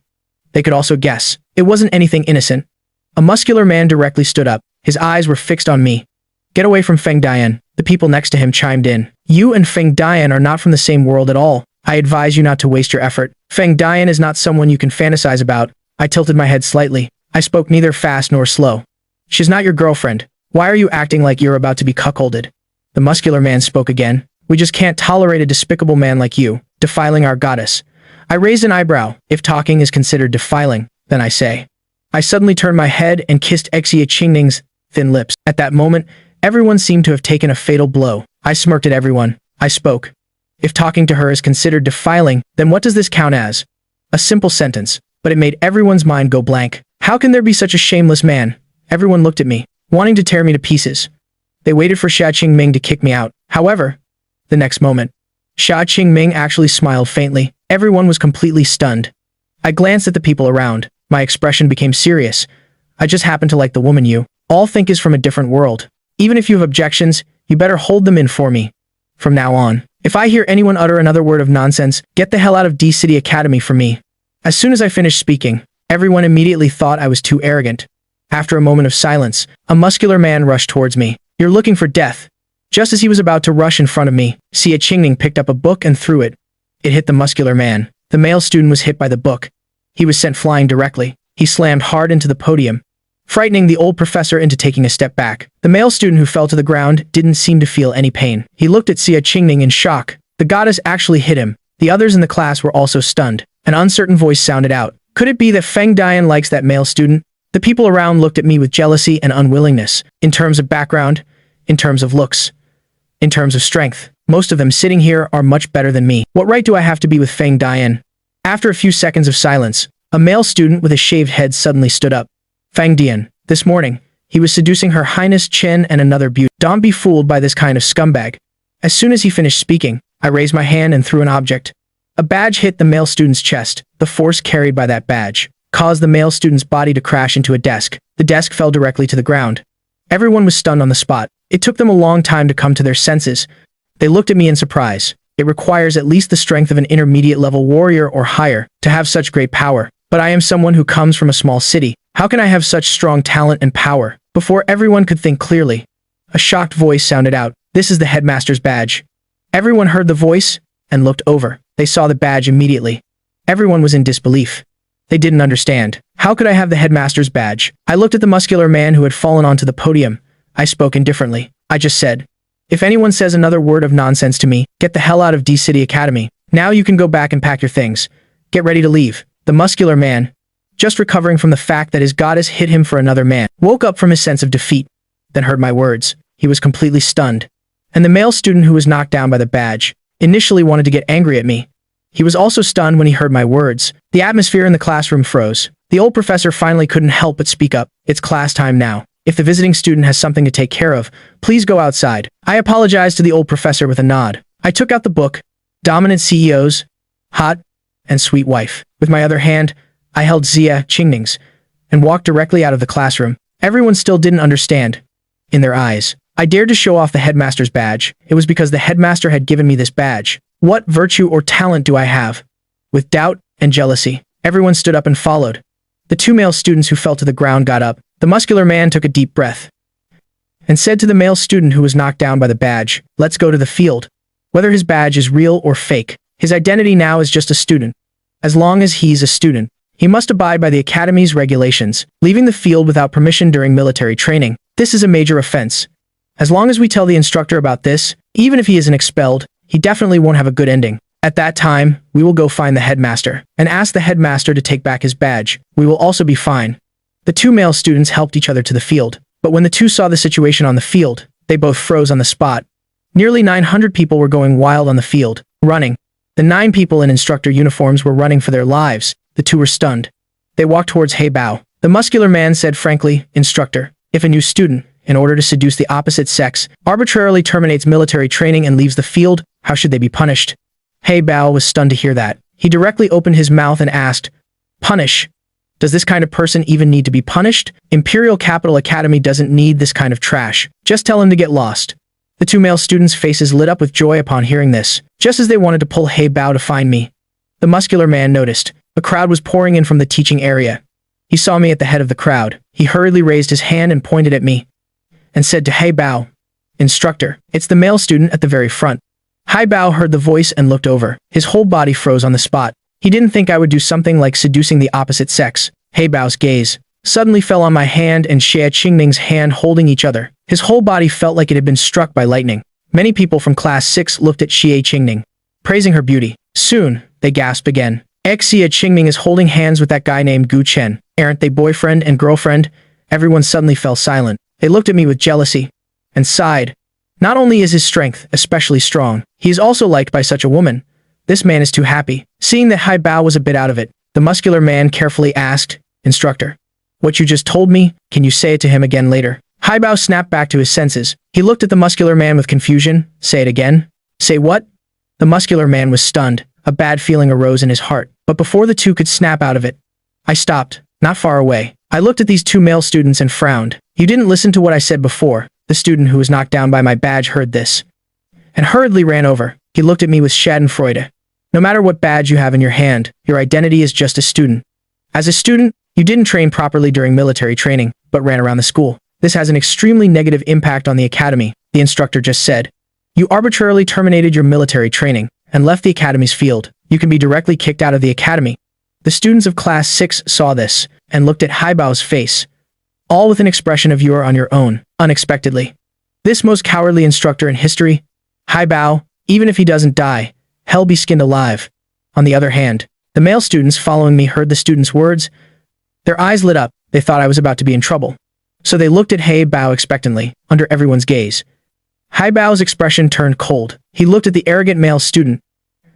they could also guess. It wasn't anything innocent. A muscular man directly stood up. His eyes were fixed on me. Get away from Feng Dian. The people next to him chimed in. You and Feng Dian are not from the same world at all. I advise you not to waste your effort. Feng Dian is not someone you can fantasize about. I tilted my head slightly. I spoke neither fast nor slow. She's not your girlfriend. Why are you acting like you're about to be cuckolded? The muscular man spoke again. We just can't tolerate a despicable man like you, defiling our goddess. I raised an eyebrow. If talking is considered defiling, then I say. I suddenly turned my head and kissed Xie Qingning's thin lips. At that moment, everyone seemed to have taken a fatal blow. I smirked at everyone. I spoke. If talking to her is considered defiling, then what does this count as? A simple sentence, but it made everyone's mind go blank. How can there be such a shameless man? Everyone looked at me, wanting to tear me to pieces. They waited for Xia Qingming to kick me out. However, the next moment, Xia Qingming actually smiled faintly. Everyone was completely stunned. I glanced at the people around. My expression became serious. I just happen to like the woman you all think is from a different world. Even if you have objections, you better hold them in for me. From now on, if I hear anyone utter another word of nonsense, get the hell out of D-City Academy for me. As soon as I finished speaking, everyone immediately thought I was too arrogant. After a moment of silence, a muscular man rushed towards me. You're looking for death. Just as he was about to rush in front of me, Xie Qingning picked up a book and threw it. It hit the muscular man. The male student was hit by the book. He was sent flying directly. He slammed hard into the podium, frightening the old professor into taking a step back. The male student who fell to the ground didn't seem to feel any pain. He looked at Xie Qingning in shock. The goddess actually hit him. The others in the class were also stunned. An uncertain voice sounded out. Could it be that Feng Dian likes that male student? The people around looked at me with jealousy and unwillingness. In terms of background, in terms of looks, in terms of strength, most of them sitting here are much better than me. What right do I have to be with Feng Dian? After a few seconds of silence, a male student with a shaved head suddenly stood up. Feng Dian. This morning, he was seducing Her Highness Chen and another beauty. Don't be fooled by this kind of scumbag. As soon as he finished speaking, I raised my hand and threw an object. A badge hit the male student's chest. The force carried by that badge caused the male student's body to crash into a desk. The desk fell directly to the ground. Everyone was stunned on the spot. It took them a long time to come to their senses. They looked at me in surprise. It requires at least the strength of an intermediate level warrior or higher to have such great power. But I am someone who comes from a small city. How can I have such strong talent and power? Before everyone could think clearly, a shocked voice sounded out. This is the headmaster's badge. Everyone heard the voice and looked over. They saw the badge immediately. Everyone was in disbelief. They didn't understand. How could I have the headmaster's badge? I looked at the muscular man who had fallen onto the podium. I spoke indifferently. I just said, if anyone says another word of nonsense to me, get the hell out of D-City Academy. Now you can go back and pack your things. Get ready to leave. The muscular man, just recovering from the fact that his goddess hit him for another man, woke up from his sense of defeat, then heard my words. He was completely stunned. And the male student who was knocked down by the badge initially wanted to get angry at me. He was also stunned when he heard my words. The atmosphere in the classroom froze. The old professor finally couldn't help but speak up. It's class time now. If the visiting student has something to take care of, please go outside. I apologized to the old professor with a nod. I took out the book, Dominant CEOs, Hot and Sweet Wife. With my other hand, I held Xie Qingning's and walked directly out of the classroom. Everyone still didn't understand. In their eyes, I dared to show off the headmaster's badge. It was because the headmaster had given me this badge. What virtue or talent do I have? With doubt and jealousy, everyone stood up and followed. The two male students who fell to the ground got up. The muscular man took a deep breath and said to the male student who was knocked down by the badge, let's go to the field. Whether his badge is real or fake, his identity now is just a student. As long as he's a student, he must abide by the academy's regulations. Leaving the field without permission during military training, this is a major offense. As long as we tell the instructor about this, even if he isn't expelled, he definitely won't have a good ending. At that time, we will go find the headmaster and ask the headmaster to take back his badge. We will also be fine. The two male students helped each other to the field, but when the two saw the situation on the field, they both froze on the spot. Nearly 900 people were going wild on the field, running. The 9 people in instructor uniforms were running for their lives. The two were stunned. They walked towards He Bao. The muscular man said frankly, Instructor, if a new student, in order to seduce the opposite sex, arbitrarily terminates military training and leaves the field, how should they be punished? He Bao was stunned to hear that. He directly opened his mouth and asked, Punish? Does this kind of person even need to be punished? Imperial Capital Academy doesn't need this kind of trash. Just tell him to get lost. The two male students' faces lit up with joy upon hearing this, just as they wanted to pull He Bao to find me. The muscular man noticed. A crowd was pouring in from the teaching area. He saw me at the head of the crowd. He hurriedly raised his hand and pointed at me, and said to He Bao, Instructor, it's the male student at the very front. Hai Bao heard the voice and looked over. His whole body froze on the spot. He didn't think I would do something like seducing the opposite sex. Hai Bao's gaze suddenly fell on my hand and Xie Qingning's hand holding each other. His whole body felt like it had been struck by lightning. Many people from class 6 looked at Xie Qingning, praising her beauty. Soon, they gasped again. Xie Qingning is holding hands with that guy named Gu Chen. Aren't they boyfriend and girlfriend? Everyone suddenly fell silent. They looked at me with jealousy and sighed. Not only is his strength especially strong, he is also liked by such a woman. This man is too happy. Seeing that Hai Bao was a bit out of it, the muscular man carefully asked, "Instructor, what you just told me, can you say it to him again later?" Hai Bao snapped back to his senses. He looked at the muscular man with confusion. "Say it again?" "Say what?" The muscular man was stunned. A bad feeling arose in his heart. But before the two could snap out of it, I stopped, not far away. I looked at these two male students and frowned. "You didn't listen to what I said before." The student who was knocked down by my badge heard this and hurriedly ran over. He looked at me with schadenfreude. "No matter what badge you have in your hand, your identity is just a student. As a student, you didn't train properly during military training, but ran around the school. This has an extremely negative impact on the academy," the instructor just said. "You arbitrarily terminated your military training and left the academy's field. You can be directly kicked out of the academy." The students of class 6 saw this and looked at Hai Bao's face, all with an expression of "you are on your own," unexpectedly. This most cowardly instructor in history, Hai Bao, even if he doesn't die, he'll be skinned alive. On the other hand, the male students following me heard the student's words. Their eyes lit up. They thought I was about to be in trouble. So they looked at Hai Bao expectantly, under everyone's gaze. Hai Bao's expression turned cold. He looked at the arrogant male student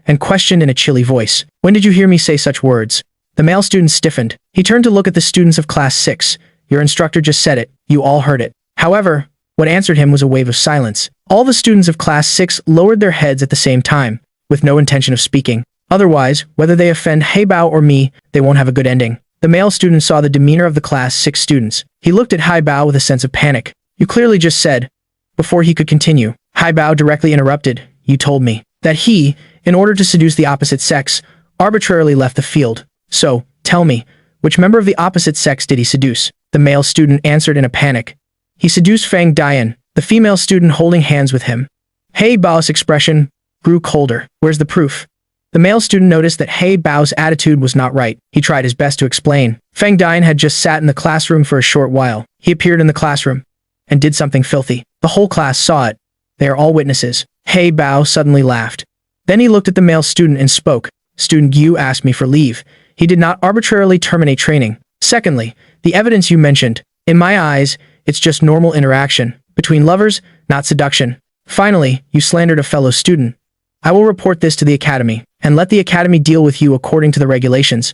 and questioned in a chilly voice, "When did you hear me say such words?" The male student stiffened. He turned to look at the students of class 6. "Your instructor just said it. You all heard it." However, what answered him was a wave of silence. All the students of class 6 lowered their heads at the same time, with no intention of speaking. Otherwise, whether they offend Hai Bao or me, they won't have a good ending. The male student saw the demeanor of the class 6 students. He looked at Hai Bao with a sense of panic. "You clearly just said..." Before he could continue, Hai Bao directly interrupted. "You told me that he, in order to seduce the opposite sex, arbitrarily left the field. So, tell me, which member of the opposite sex did he seduce?" The male student answered in a panic. "He seduced Fang Dian," the female student holding hands with him. Hai Bao's expression grew colder. "Where's the proof?" The male student noticed that Hai Bao's attitude was not right. He tried his best to explain. Fang Dian had just sat in the classroom for a short while. He appeared in the classroom and did something filthy. The whole class saw it. They are all witnesses. Hai Bao suddenly laughed. Then he looked at the male student and spoke. "Student Gu asked me for leave. He did not arbitrarily terminate training. Secondly, the evidence you mentioned. In my eyes, it's just normal interaction between lovers, not seduction. Finally, you slandered a fellow student. I will report this to the academy, and let the academy deal with you according to the regulations."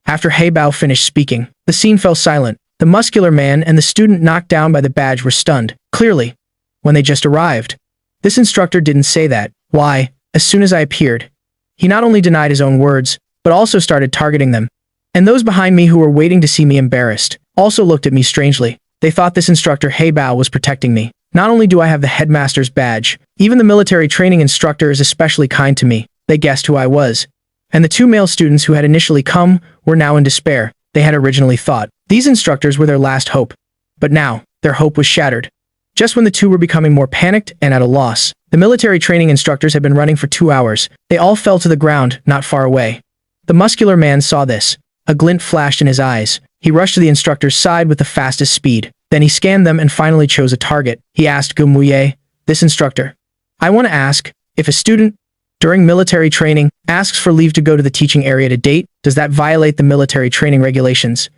After Hai Bao finished speaking, the scene fell silent. The muscular man and the student knocked down by the badge were stunned, clearly, when they just arrived. This instructor didn't say that. Why, as soon as I appeared, he not only denied his own words, but also started targeting them. And those behind me who were waiting to see me embarrassed also looked at me strangely. They thought this instructor Hai Bao was protecting me. Not only do I have the headmaster's badge, even the military training instructor is especially kind to me. They guessed who I was. And the two male students who had initially come were now in despair. They had originally thought these instructors were their last hope. But now, their hope was shattered. Just when the two were becoming more panicked and at a loss, the military training instructors had been running for 2 hours. They all fell to the ground, not far away. The muscular man saw this. A glint flashed in his eyes. He rushed to the instructor's side with the fastest speed. Then he scanned them and finally chose a target. He asked Gumuye, this instructor, "I want to ask, if a student, during military training, asks for leave to go to the teaching area to date, does that violate the military training regulations?"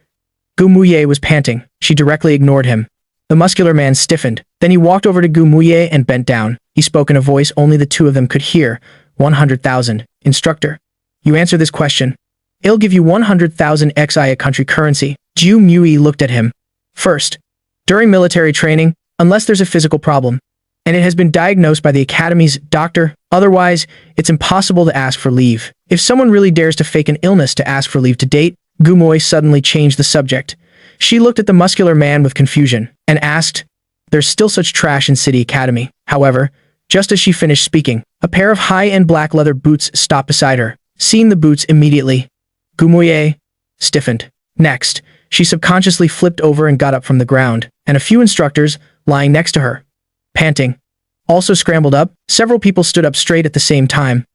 Gumuye was panting. She directly ignored him. The muscular man stiffened. Then he walked over to Gumuye and bent down. He spoke in a voice only the two of them could hear. 100,000. Instructor, you answer this question. I'll give you 100,000 XI a country currency. Jiu Mui looked at him. First, during military training, unless there's a physical problem, and it has been diagnosed by the academy's doctor, otherwise, it's impossible to ask for leave. If someone really dares to fake an illness to ask for leave to date, Gumoy suddenly changed the subject. She looked at the muscular man with confusion and asked, "There's still such trash in City Academy." However, just as she finished speaking, a pair of high-end black leather boots stopped beside her. Seeing the boots immediately, Gumoye stiffened. Next, she subconsciously flipped over and got up from the ground, and a few instructors lying next to her, panting, also scrambled up. Several people stood up straight at the same time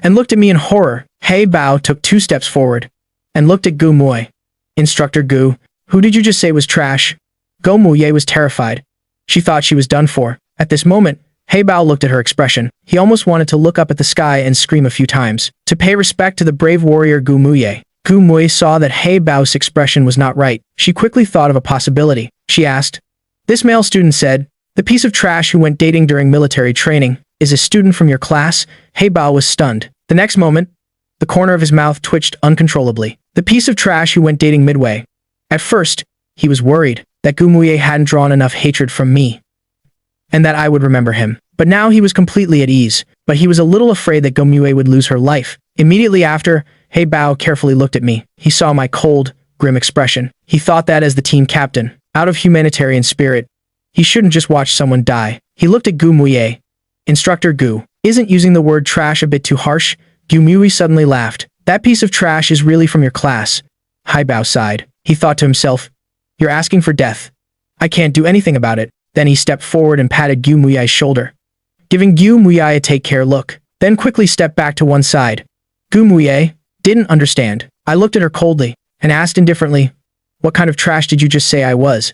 and looked at me in horror. Hey Bao took 2 steps forward and looked at Gu Mui. Instructor Gu, who did you just say was trash? Go Muye was terrified. She thought she was done for. At this moment, Hey Bao looked at her expression. He almost wanted to look up at the sky and scream a few times to pay respect to the brave warrior Gu Muye. Gu Mui saw that Hey Bao's expression was not right. She quickly thought of a possibility. She asked. This male student said, the piece of trash who went dating during military training is a student from your class. Hey Bao was stunned. The next moment, the corner of his mouth twitched uncontrollably. The piece of trash who went dating midway. At first, he was worried that Gu Muye hadn't drawn enough hatred from me and that I would remember him. But now he was completely at ease, but he was a little afraid that Gu Muye would lose her life. Immediately after, Hey Bao carefully looked at me. He saw my cold, grim expression. He thought that as the team captain, out of humanitarian spirit, he shouldn't just watch someone die. He looked at Gu Muye. Instructor Gu, isn't using the word trash a bit too harsh? Gu Muye suddenly laughed. That piece of trash is really from your class. Hai Bao sighed. He thought to himself, you're asking for death. I can't do anything about it. Then he stepped forward and patted Gu Muye's shoulder, giving Gu Muye a take-care look, then quickly stepped back to one side. Gu Muye didn't understand. I looked at her coldly and asked indifferently, what kind of trash did you just say I was?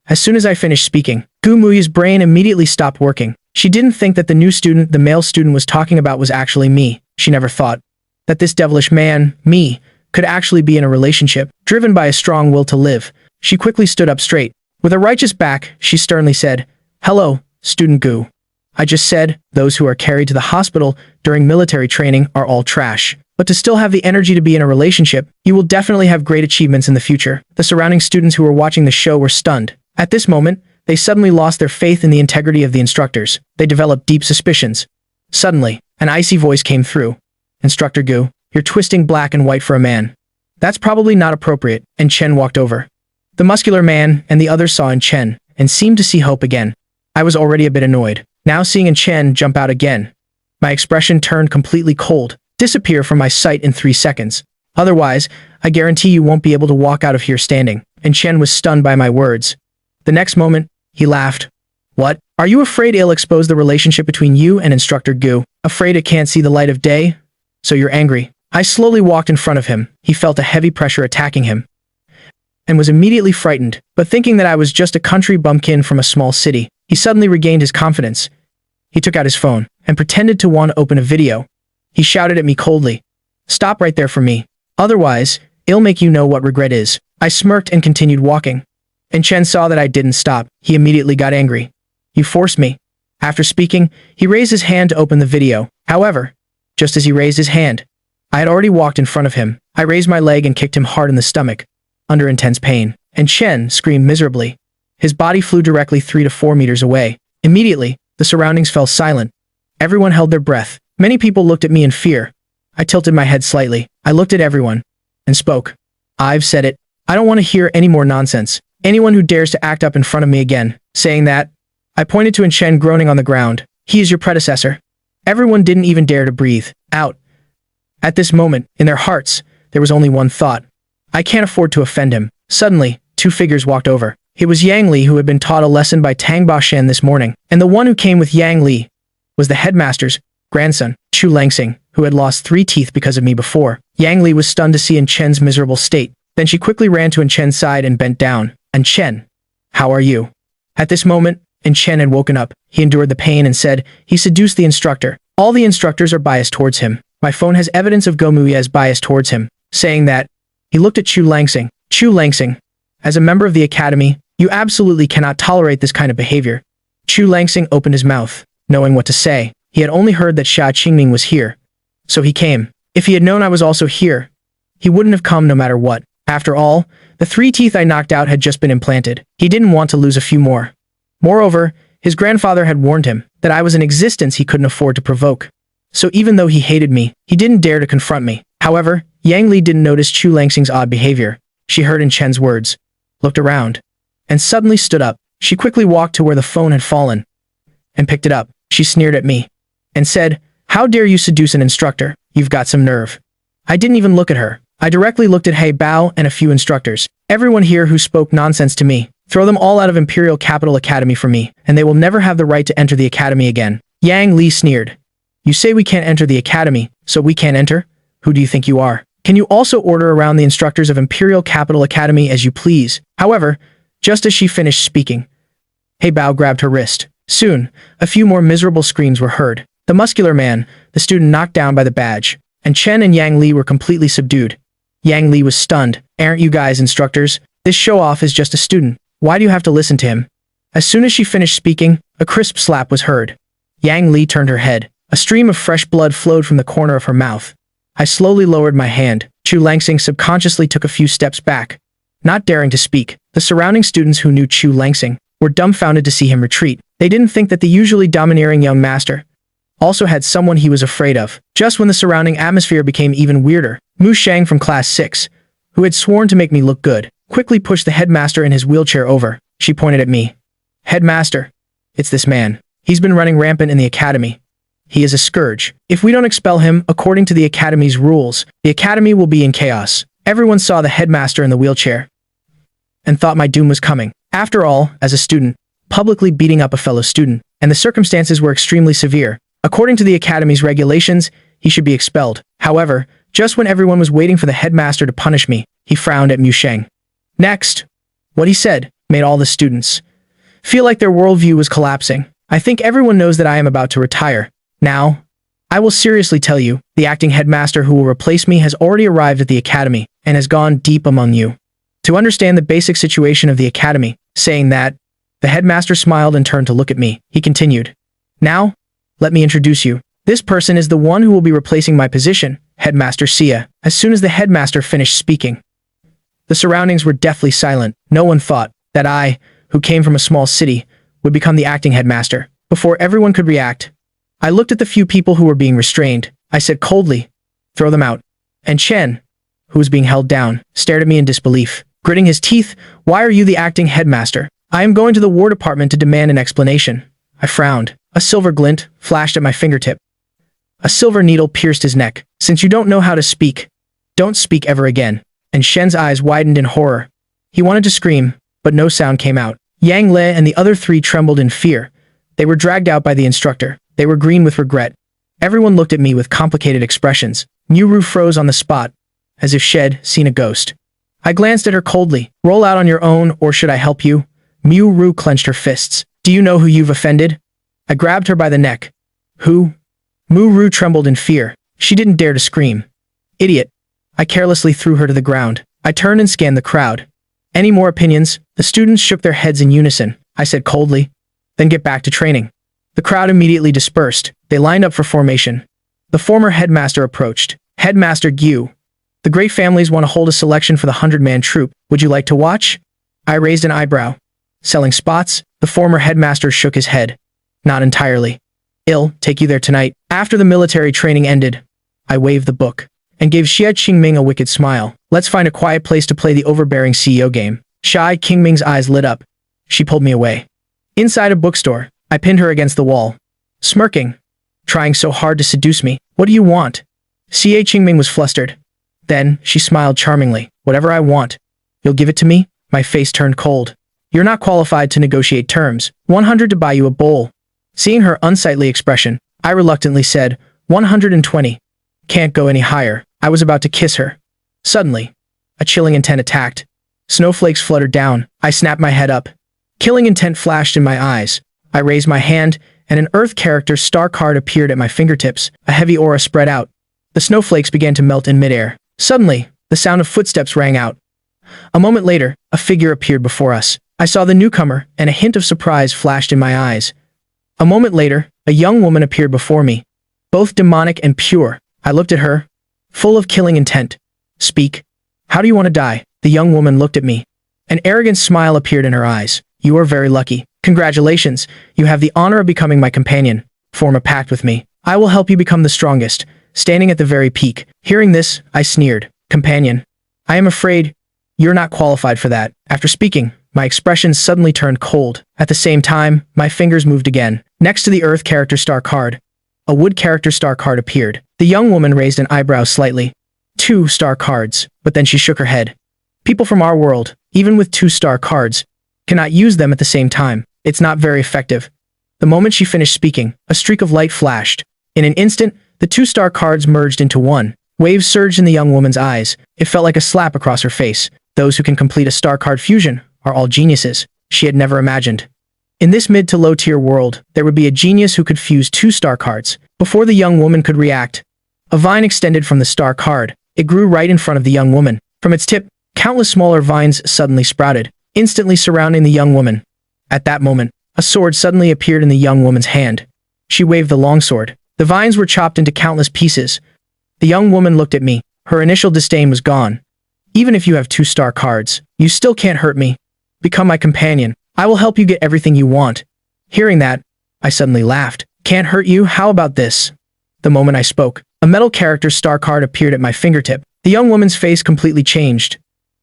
As soon as I finished speaking, Gu Muye's brain immediately stopped working. She didn't think that the new student the male student was talking about was actually me. She never thought that this devilish man, me, could actually be in a relationship, driven by a strong will to live. She quickly stood up straight. With a righteous back, she sternly said, hello, student Gu. I just said, those who are carried to the hospital during military training are all trash. But to still have the energy to be in a relationship, you will definitely have great achievements in the future. The surrounding students who were watching the show were stunned. At this moment, they suddenly lost their faith in the integrity of the instructors. They developed deep suspicions. Suddenly, an icy voice came through. Instructor Gu, you're twisting black and white for a man. That's probably not appropriate. And Chen walked over. The muscular man and the others saw in Chen and seemed to see hope again. I was already a bit annoyed. Now seeing in Chen jump out again, my expression turned completely cold, disappear from my sight in 3 seconds. Otherwise, I guarantee you won't be able to walk out of here standing. And Chen was stunned by my words. The next moment, he laughed. What? Are you afraid it'll expose the relationship between you and Instructor Gu? Afraid it can't see the light of day? So you're angry. I slowly walked in front of him. He felt a heavy pressure attacking him and was immediately frightened, but thinking that I was just a country bumpkin from a small city, he suddenly regained his confidence. He took out his phone and pretended to want to open a video. He shouted at me coldly, stop right there for me. Otherwise, it'll make you know what regret is. I smirked and continued walking. And Chen saw that I didn't stop. He immediately got angry. You forced me. After speaking, he raised his hand to open the video. However, just as he raised his hand, I had already walked in front of him. I raised my leg and kicked him hard in the stomach, under intense pain, and Chen screamed miserably. His body flew directly 3 to 4 meters away. Immediately, the surroundings fell silent. Everyone held their breath. Many people looked at me in fear. I tilted my head slightly. I looked at everyone and spoke. I've said it. I don't want to hear any more nonsense. Anyone who dares to act up in front of me again. Saying that, I pointed to Chen groaning on the ground. He is your predecessor. Everyone didn't even dare to breathe out. At this moment, in their hearts, there was only one thought. I can't afford to offend him. Suddenly, 2 figures walked over. It was Yang Li who had been taught a lesson by Tang Ba Shen this morning, and the one who came with Yang Li was the headmaster's grandson, Chu Langsing, who had lost 3 teeth because of me before. Yang Li was stunned to see In Chen's miserable state. Then she quickly ran to In Chen's side and bent down. And Chen, how are you? At this moment, In Chen had woken up. He endured the pain and said, he seduced the instructor. All the instructors are biased towards him. My phone has evidence of Gu Muye's bias towards him. Saying that, he looked at Chu Langsing. Chu Langsing, as a member of the academy, you absolutely cannot tolerate this kind of behavior. Chu Langsing opened his mouth, knowing what to say. He had only heard that Xia Qingming was here, so he came. If he had known I was also here, he wouldn't have come no matter what. After all, the 3 teeth I knocked out had just been implanted. He didn't want to lose a few more. Moreover, his grandfather had warned him that I was an existence he couldn't afford to provoke. So even though he hated me, he didn't dare to confront me. However, Yang Li didn't notice Chu Langsing's odd behavior. She heard In Chen's words, looked around, and suddenly stood up. She quickly walked to where the phone had fallen and picked it up. She sneered at me and said, how dare you seduce an instructor? You've got some nerve. I didn't even look at her. I directly looked at He Bao and a few instructors. Everyone here who spoke nonsense to me. Throw them all out of Imperial Capital Academy for me, and they will never have the right to enter the academy again. Yang Li sneered. You say we can't enter the academy, so we can't enter? Who do you think you are? Can you also order around the instructors of Imperial Capital Academy as you please? However, just as she finished speaking, He Bao grabbed her wrist. Soon, a few more miserable screams were heard. The muscular man, the student knocked down by the badge, and Chen and Yang Li were completely subdued. Yang Li was stunned. Aren't you guys instructors? This show-off is just a student. Why do you have to listen to him? As soon as she finished speaking, a crisp slap was heard. Yang Li turned her head. A stream of fresh blood flowed from the corner of her mouth. I slowly lowered my hand. Chu Langsing subconsciously took a few steps back, not daring to speak. The surrounding students who knew Chu Langsing were dumbfounded to see him retreat. They didn't think that the usually domineering young master also had someone he was afraid of. Just when the surrounding atmosphere became even weirder, Mu Shang from class 6, who had sworn to make me look good, quickly pushed the headmaster in his wheelchair over. She pointed at me. Headmaster, it's this man. He's been running rampant in the academy. He is a scourge. If we don't expel him, according to the academy's rules, the academy will be in chaos. Everyone saw the headmaster in the wheelchair and thought my doom was coming. After all, as a student, publicly beating up a fellow student, and the circumstances were extremely severe. According to the academy's regulations, he should be expelled. However, just when everyone was waiting for the headmaster to punish me, he frowned at Mu Sheng. Next, what he said made all the students feel like their worldview was collapsing. I think everyone knows that I am about to retire. Now, I will seriously tell you, the acting headmaster who will replace me has already arrived at the academy and has gone deep among you. To understand the basic situation of the academy, saying that, the headmaster smiled and turned to look at me. He continued. Now, let me introduce you. This person is the one who will be replacing my position, Headmaster Xia. As soon as the headmaster finished speaking, the surroundings were deathly silent. No one thought that I, who came from a small city, would become the acting headmaster. Before everyone could react, I looked at the few people who were being restrained. I said coldly, throw them out. And Chen, who was being held down, stared at me in disbelief. Gritting his teeth, why are you the acting headmaster? I am going to the War Department to demand an explanation. I frowned. A silver glint flashed at my fingertip. A silver needle pierced his neck. Since you don't know how to speak, don't speak ever again. And Shen's eyes widened in horror. He wanted to scream, but no sound came out. Yang Le and the other three trembled in fear. They were dragged out by the instructor. They were green with regret. Everyone looked at me with complicated expressions. Mu Ru froze on the spot, as if she'd seen a ghost. I glanced at her coldly. Roll out on your own, or should I help you? Mu Ru clenched her fists. Do you know who you've offended? I grabbed her by the neck. Who? Mu Ru trembled in fear. She didn't dare to scream. Idiot. I carelessly threw her to the ground. I turned and scanned the crowd. Any more opinions? The students shook their heads in unison. I said coldly. Then get back to training. The crowd immediately dispersed. They lined up for formation. The former headmaster approached. Headmaster Gu. The great families want to hold a selection for the 100-man troop. Would you like to watch? I raised an eyebrow. Selling spots? The former headmaster shook his head. Not entirely. I'll take you there tonight. After the military training ended, I waved the book and gave Xia Qingming a wicked smile. Let's find a quiet place to play the overbearing CEO game. Xia Qingming's eyes lit up. She pulled me away. Inside a bookstore, I pinned her against the wall, smirking, trying so hard to seduce me. What do you want? Xia Qingming was flustered. Then, she smiled charmingly. Whatever I want. You'll give it to me? My face turned cold. You're not qualified to negotiate terms. 100 to buy you a bowl. Seeing her unsightly expression, I reluctantly said, 120. Can't go any higher. I was about to kiss her. Suddenly, a chilling intent attacked. Snowflakes fluttered down. I snapped my head up. Killing intent flashed in my eyes. I raised my hand, and an Earth character star card appeared at my fingertips. A heavy aura spread out. The snowflakes began to melt in midair. Suddenly, the sound of footsteps rang out. A moment later, a figure appeared before us. I saw the newcomer, and a hint of surprise flashed in my eyes. A moment later, a young woman appeared before me, both demonic and pure. I looked at her, full of killing intent. Speak. How do you want to die? The young woman looked at me. An arrogant smile appeared in her eyes. You are very lucky. Congratulations. You have the honor of becoming my companion. Form a pact with me. I will help you become the strongest, standing at the very peak. Hearing this, I sneered. Companion. I am afraid you're not qualified for that. After speaking, my expression suddenly turned cold. At the same time, my fingers moved again. Next to the Earth character star card, a Wood character star card appeared. The young woman raised an eyebrow slightly. 2 star cards, but then she shook her head. People from our world, even with 2 star cards, cannot use them at the same time. It's not very effective. The moment she finished speaking, a streak of light flashed. In an instant, the two star cards merged into one. Waves surged in the young woman's eyes. It felt like a slap across her face. Those who can complete a star card fusion are all geniuses. She had never imagined. In this mid to low tier world, there would be a genius who could fuse two star cards. Before the young woman could react, a vine extended from the star card. It grew right in front of the young woman. From its tip, countless smaller vines suddenly sprouted, instantly surrounding the young woman. At that moment, a sword suddenly appeared in the young woman's hand. She waved the longsword. The vines were chopped into countless pieces. The young woman looked at me. Her initial disdain was gone. Even if you have two star cards, you still can't hurt me. Become my companion. I will help you get everything you want. Hearing that, I suddenly laughed. Can't hurt you? How about this? The moment I spoke, a metal character star card appeared at my fingertip. The young woman's face completely changed.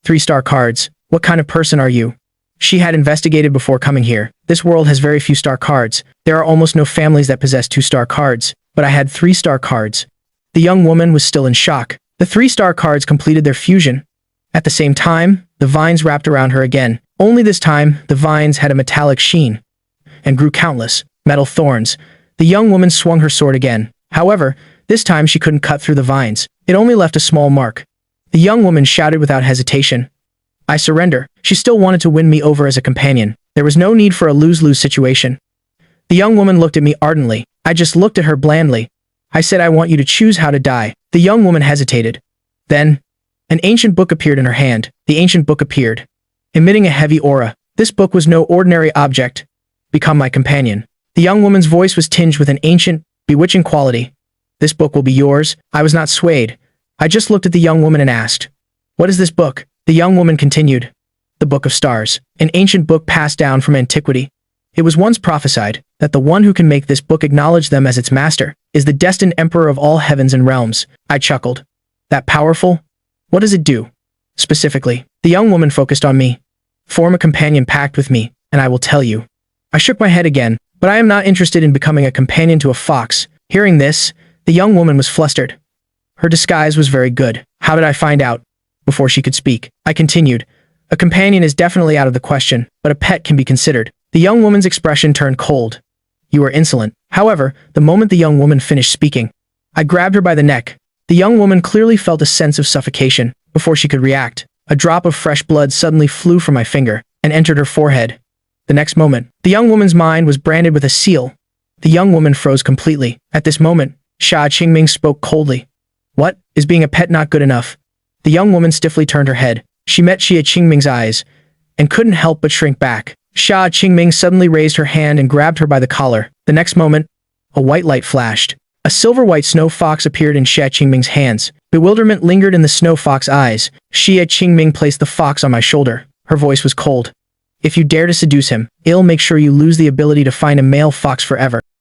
3-star cards. What kind of person are you? She had investigated before coming here. This world has very few star cards. There are almost no families that possess 2-star cards, but I had 3-star cards. The young woman was still in shock. The 3-star cards completed their fusion. At the same time, the vines wrapped around her again. Only this time, the vines had a metallic sheen and grew countless metal thorns. The young woman swung her sword again. However, this time she couldn't cut through the vines. It only left a small mark. The young woman shouted without hesitation, I surrender. She still wanted to win me over as a companion. There was no need for a lose-lose situation. The young woman looked at me ardently. I just looked at her blandly. I said, I want you to choose how to die. The young woman hesitated. Then, an ancient book appeared in her hand. The ancient book appeared, emitting a heavy aura. This book was no ordinary object. Become my companion. The young woman's voice was tinged with an ancient, bewitching quality. This book will be yours. I was not swayed. I just looked at the young woman and asked, what is this book? The young woman continued, the Book of Stars, an ancient book passed down from antiquity. It was once prophesied that the one who can make this book acknowledge them as its master is the destined emperor of all heavens and realms. I chuckled. That powerful? What does it do? Specifically, the young woman focused on me. Form a companion pact with me, and I will tell you. I shook my head again, but I am not interested in becoming a companion to a fox. Hearing this, the young woman was flustered. Her disguise was very good. How did I find out? Before she could speak, I continued. A companion is definitely out of the question, but a pet can be considered. The young woman's expression turned cold. You are insolent. However, the moment the young woman finished speaking, I grabbed her by the neck. The young woman clearly felt a sense of suffocation. Before she could react, a drop of fresh blood suddenly flew from my finger and entered her forehead. The next moment, the young woman's mind was branded with a seal. The young woman froze completely. At this moment, Xia Qingming spoke coldly. What? Is being a pet not good enough? The young woman stiffly turned her head. She met Xia Qingming's eyes and couldn't help but shrink back. Xia Qingming suddenly raised her hand and grabbed her by the collar. The next moment, a white light flashed. A silver-white snow fox appeared in Xia Qingming's hands. Bewilderment lingered in the snow fox eyes. Xia Qingming placed the fox on my shoulder. Her voice was cold. If you dare to seduce him, it'll make sure you lose the ability to find a male fox forever.